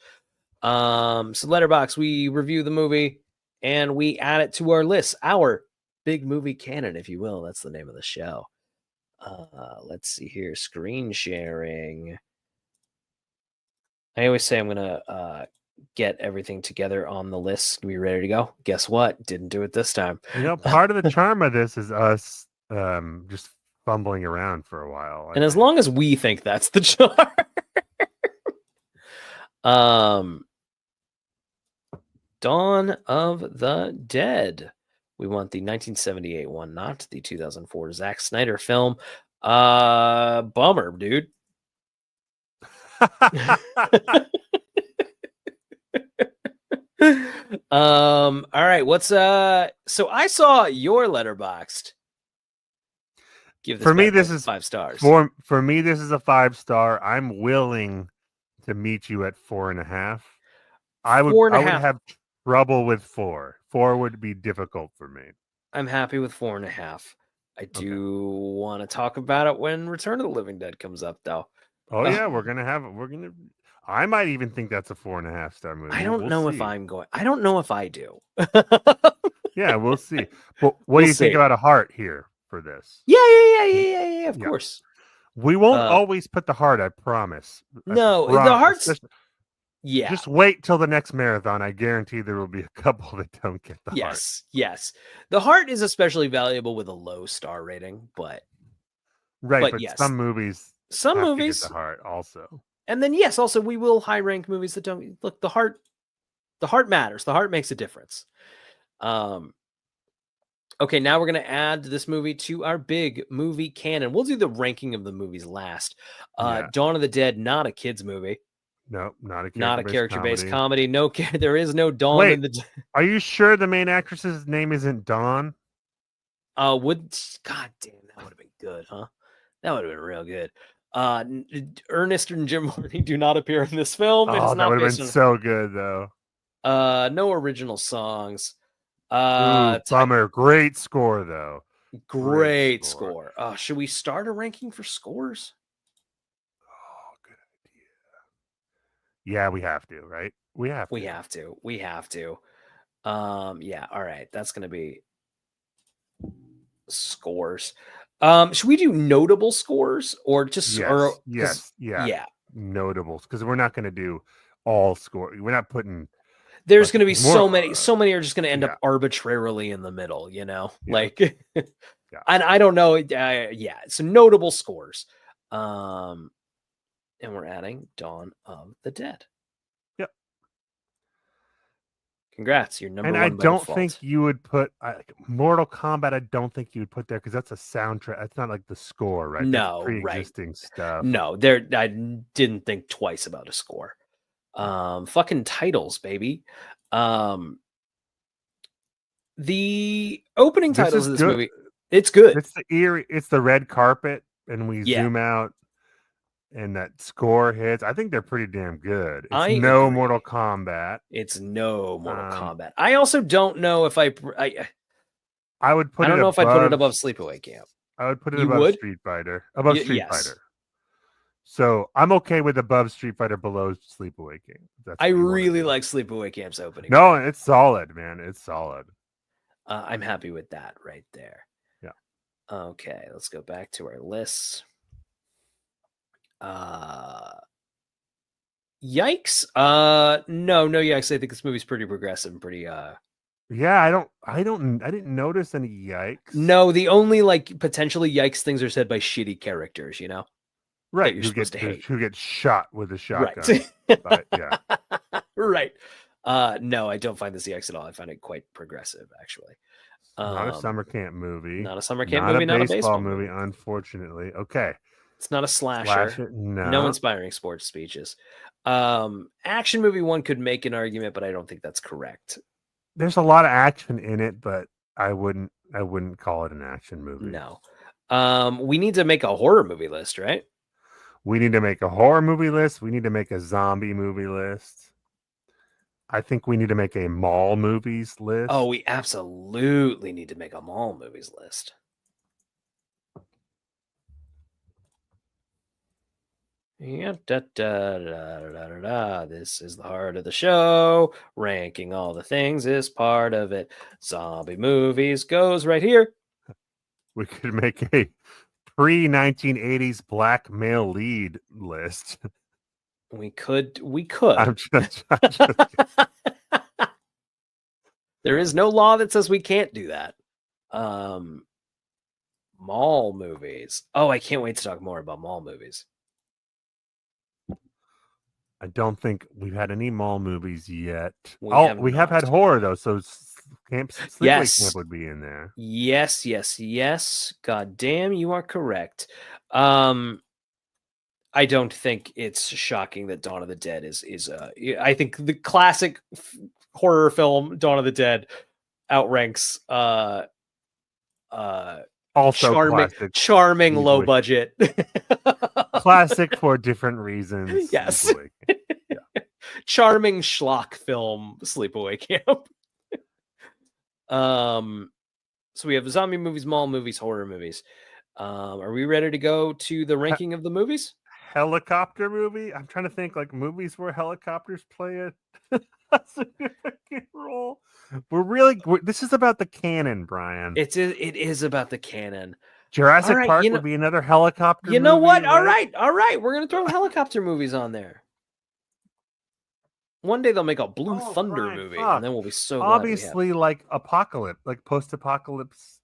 So Letterboxd, we review the movie and we add it to our list, our big movie canon, if you will. That's the name of the show. Let's see here. Screen sharing. I always say I'm gonna get everything together on the list and be ready to go. Guess what? Didn't do it this time. You know, part of the charm of this is us just fumbling around for a while. And as long as we think that's the charm. Dawn of the Dead. We want the 1978 one, not the 2004 Zack Snyder film. Bummer, dude. All right, what's so I saw your Letterboxd. Give this for me, bad this boy is 5 stars. For me, this is a 5-star. I'm willing to meet you at 4.5. I would have trouble with 4. 4 would be difficult for me. I'm happy with 4.5. I do want to talk about it when Return of the Living Dead comes up, though. Oh yeah, I might even think that's a 4.5 star movie. I don't know if I'm going. I don't know if I do. Yeah, we'll see. But what do you think about a heart here for this? Yeah. Of course. We won't always put the heart. I promise. No, the heart's. Yeah. Just wait till the next marathon. I guarantee there will be a couple that don't get the heart. Yes. The heart is especially valuable with a low star rating, but But yes. some movies Some have movies to get the heart also. And then yes, also we will high rank movies that don't look. The heart matters. The heart makes a difference. Okay, now we're gonna add this movie to our big movie canon. We'll do the ranking of the movies last. Dawn of the Dead, not a kids movie. No, not a character-based comedy. No, there is no Dawn in the. Are you sure the main actress's name isn't Dawn? God damn, that would have been good, huh? That would have been real good. Ernest and Jim Varney do not appear in this film. Oh, that would have been so good, though. No original songs. Bummer. Great score, though. Great score. Should we start a ranking for scores? Oh, good idea. Yeah, we have to, right? We have to. Yeah, all right. That's gonna be scores. Should we do notable scores or just yes, notables, because we're not going to do all score. We're not putting. There's going to be so many are just going to end up arbitrarily in the middle, like. And I don't know. So notable scores, and we're adding Dawn of the Dead. Yep. Congrats, you're number one. And I don't think you would put Mortal Kombat. I don't think you would put there because that's a soundtrack. It's not like the score, right? No, that's pre-existing stuff. No, I didn't think twice about a score. Fucking titles, baby. The opening titles of this movie, it's good. It's it's the red carpet, and we zoom out, and that score hits. I think they're pretty damn good. It's no Mortal Kombat. It's no Mortal Kombat. I also don't know if I would put. I don't know if I'd put it above Sleepaway Camp. I would put it above Street Fighter. Above Street Fighter. So I'm okay with above Street Fighter, below Sleepaway Camp. I really like Sleepaway Camp's opening. No, it's solid, man. It's solid. I'm happy with that right there. Yeah. Okay, let's go back to our lists. Yikes. No yikes. I think this movie's pretty progressive and pretty Yeah, I didn't notice any yikes. No, the only like potentially yikes things are said by shitty characters, Right, you're supposed to hate. Who gets shot with a shotgun. Right. Yeah. Right. No, I don't find this yikes at all. I find it quite progressive, actually. Not a summer camp movie. Not a summer camp movie. Not a baseball movie. Unfortunately. Okay. It's not a slasher. No inspiring sports speeches. Action movie, one could make an argument, but I don't think that's correct. There's a lot of action in it, but I wouldn't call it an action movie. No. We need to make a horror movie list, right? We need to make a horror movie list. We need to make a zombie movie list. I think we need to make a mall movies list. Oh, we absolutely need to make a mall movies list. Yeah, This is the heart of the show. Ranking all the things is part of it. Zombie movies goes right here. We could make a pre-1980s black male lead list. We could. I'm just There is no law that says we can't do that. Mall movies. Oh, I can't wait to talk more about mall movies. I don't think we've had any mall movies yet. We have had horror though, so Sleepaway Camp would be in there. Yes. God damn, you are correct. I don't think it's shocking that Dawn of the Dead is I think the classic horror film Dawn of the Dead outranks also charming low budget. Classic for different reasons. Yes. Charming schlock film Sleepaway Camp. So we have zombie movies, mall movies, horror movies. Are we ready to go to the ranking of the movies? Helicopter movie? I'm trying to think like movies where helicopters play a significant role. This is about the canon, Brian. It is about the canon. Jurassic Park would be another helicopter movie. You know what? All right. We're gonna throw helicopter movies on there. One day they'll make a Blue Thunder Brian, movie, fuck. and then we'll be so glad we have. Obviously, like apocalypse, like post-apocalypse.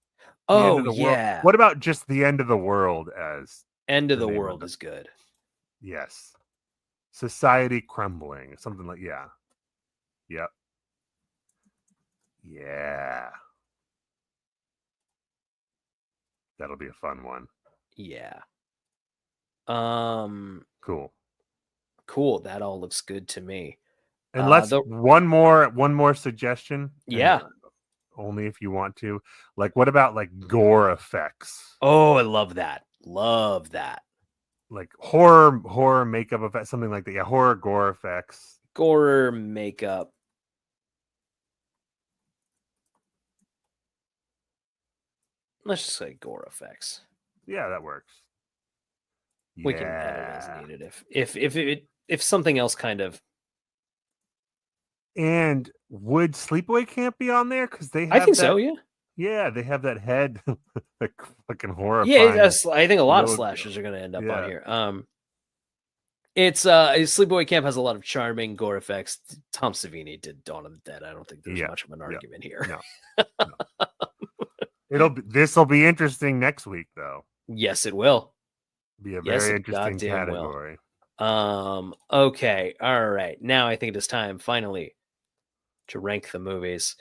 the Oh end of the world. yeah. What about just the end of the world as End of the name of world it? is good. Yes. Society crumbling. Something like yeah. Yep. Yeah. That'll be a fun one. Yeah. Cool. Cool. That all looks good to me. And let's one more suggestion. Yeah. Only if you want to. Like, what about like gore effects? Oh, I love that. Love that. Like horror makeup effects, something like that. Yeah, horror gore effects. Gore makeup. Let's just say gore effects. Yeah, that works. We can edit as needed if something else kind of. And would Sleepaway Camp be on there? Because they have I think so. Yeah. Yeah, they have that head, like fucking horrifying. Yeah, I think a lot of slashers are going to end up on here. It's Sleepaway Camp has a lot of charming gore effects. Tom Savini did Dawn of the Dead. I don't think there's much of an argument here. No. This will be interesting next week, though. Yes, it will. Be a very interesting category. Okay. All right. Now I think it is time finally to rank the movies.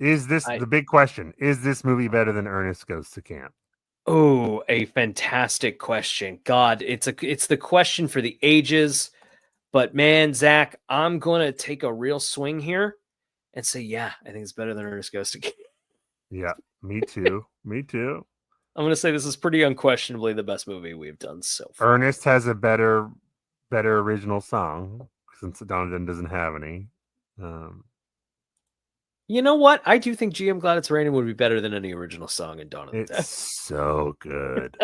Is this the big question? Is this movie better than Ernest Goes to Camp? Oh, a fantastic question. God, it's the question for the ages. But man, Zach, I'm gonna take a real swing here and say, yeah, I think it's better than Ernest Goes to Camp. Yeah, me too. Me too. I'm gonna say this is pretty unquestionably the best movie we've done so far. Ernest has a better original song since Donovan doesn't have any. You know what? I do think "Gee, I'm Glad It's Raining" would be better than any original song in Dawn of the Dead. It's so good.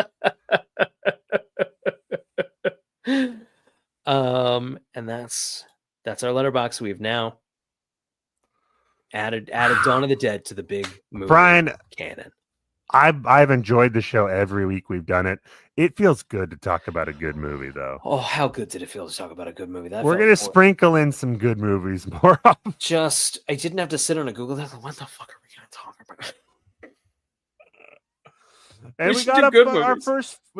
And that's our letterbox. We've now added Dawn of the Dead to the big movie Brian, canon. I've enjoyed the show every week we've done it. It feels good to talk about a good movie, though. Oh, how good did it feel to talk about a good movie? We're gonna sprinkle in some good movies more often. I didn't have to sit on a Google Doc. What the fuck are we gonna talk about? And we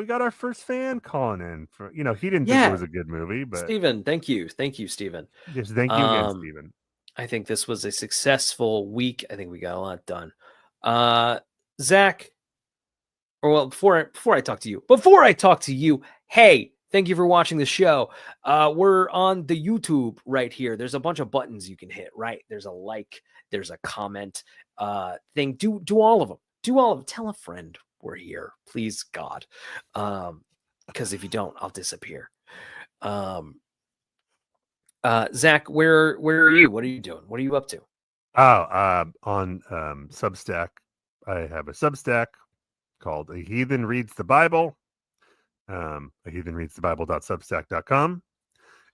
got our first fan calling in for he didn't think it was a good movie, but Steven, thank you, Steven. Yes, thank you again, Steven. I think this was a successful week. I think we got a lot done. Zach, before I talk to you, hey, thank you for watching the show. We're on the YouTube right here. There's a bunch of buttons you can hit, right? There's a like, there's a comment thing. Do all of them. Tell a friend we're here, please, God. Because if you don't, I'll disappear. Zach, where are you? What are you doing? What are you up to? On Substack. I have a Substack called A Heathen Reads the Bible. A Heathen Reads the Bible.substack.com.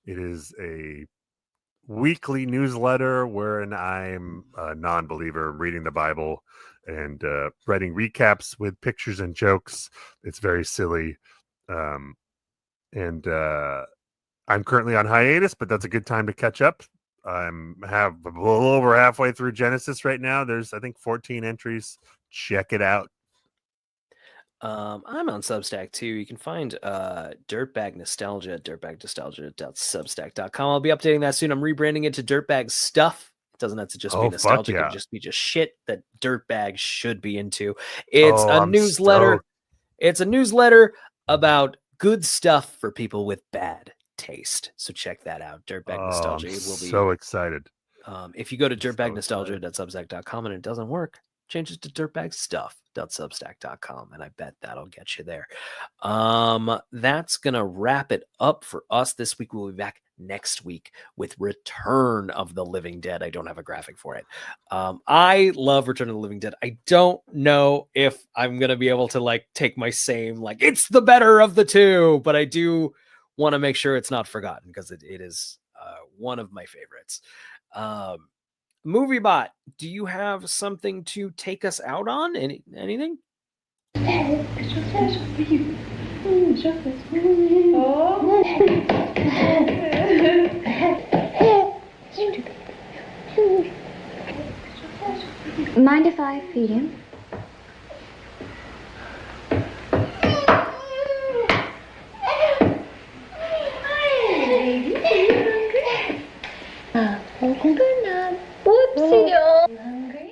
It is a weekly newsletter wherein I'm a non-believer reading the Bible and writing recaps with pictures and jokes. It's very silly. I'm currently on hiatus, but that's a good time to catch up. I'm a little over halfway through Genesis right now. There's, I think, 14 entries. Check it out. I'm on Substack too. You can find Dirtbag Nostalgia at dirtbagnostalgia.substack.com. I'll be updating that soon. I'm rebranding it to Dirtbag Stuff. It doesn't have to just be nostalgic. It can just be just shit that Dirtbags should be into. It's a newsletter. It's a newsletter about good stuff for people with bad taste. So check that out. Dirtbag Nostalgia. I'm so excited. If you go to dirtbagnostalgia.substack.com and it doesn't work, change it to dirtbagstuff.substack.com, and I bet that'll get you there. That's gonna wrap it up for us this week. We'll be back next week with Return of the Living Dead. I don't have a graphic for it. I love Return of the Living Dead. I don't know if I'm gonna be able to take my same it's the better of the two, but I do want to make sure it's not forgotten because it is one of my favorites. MovieBot, do you have something to take us out on? Anything? Oh. mind if I feed him? Open up. Whoopsie. You hungry?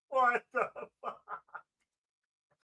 What the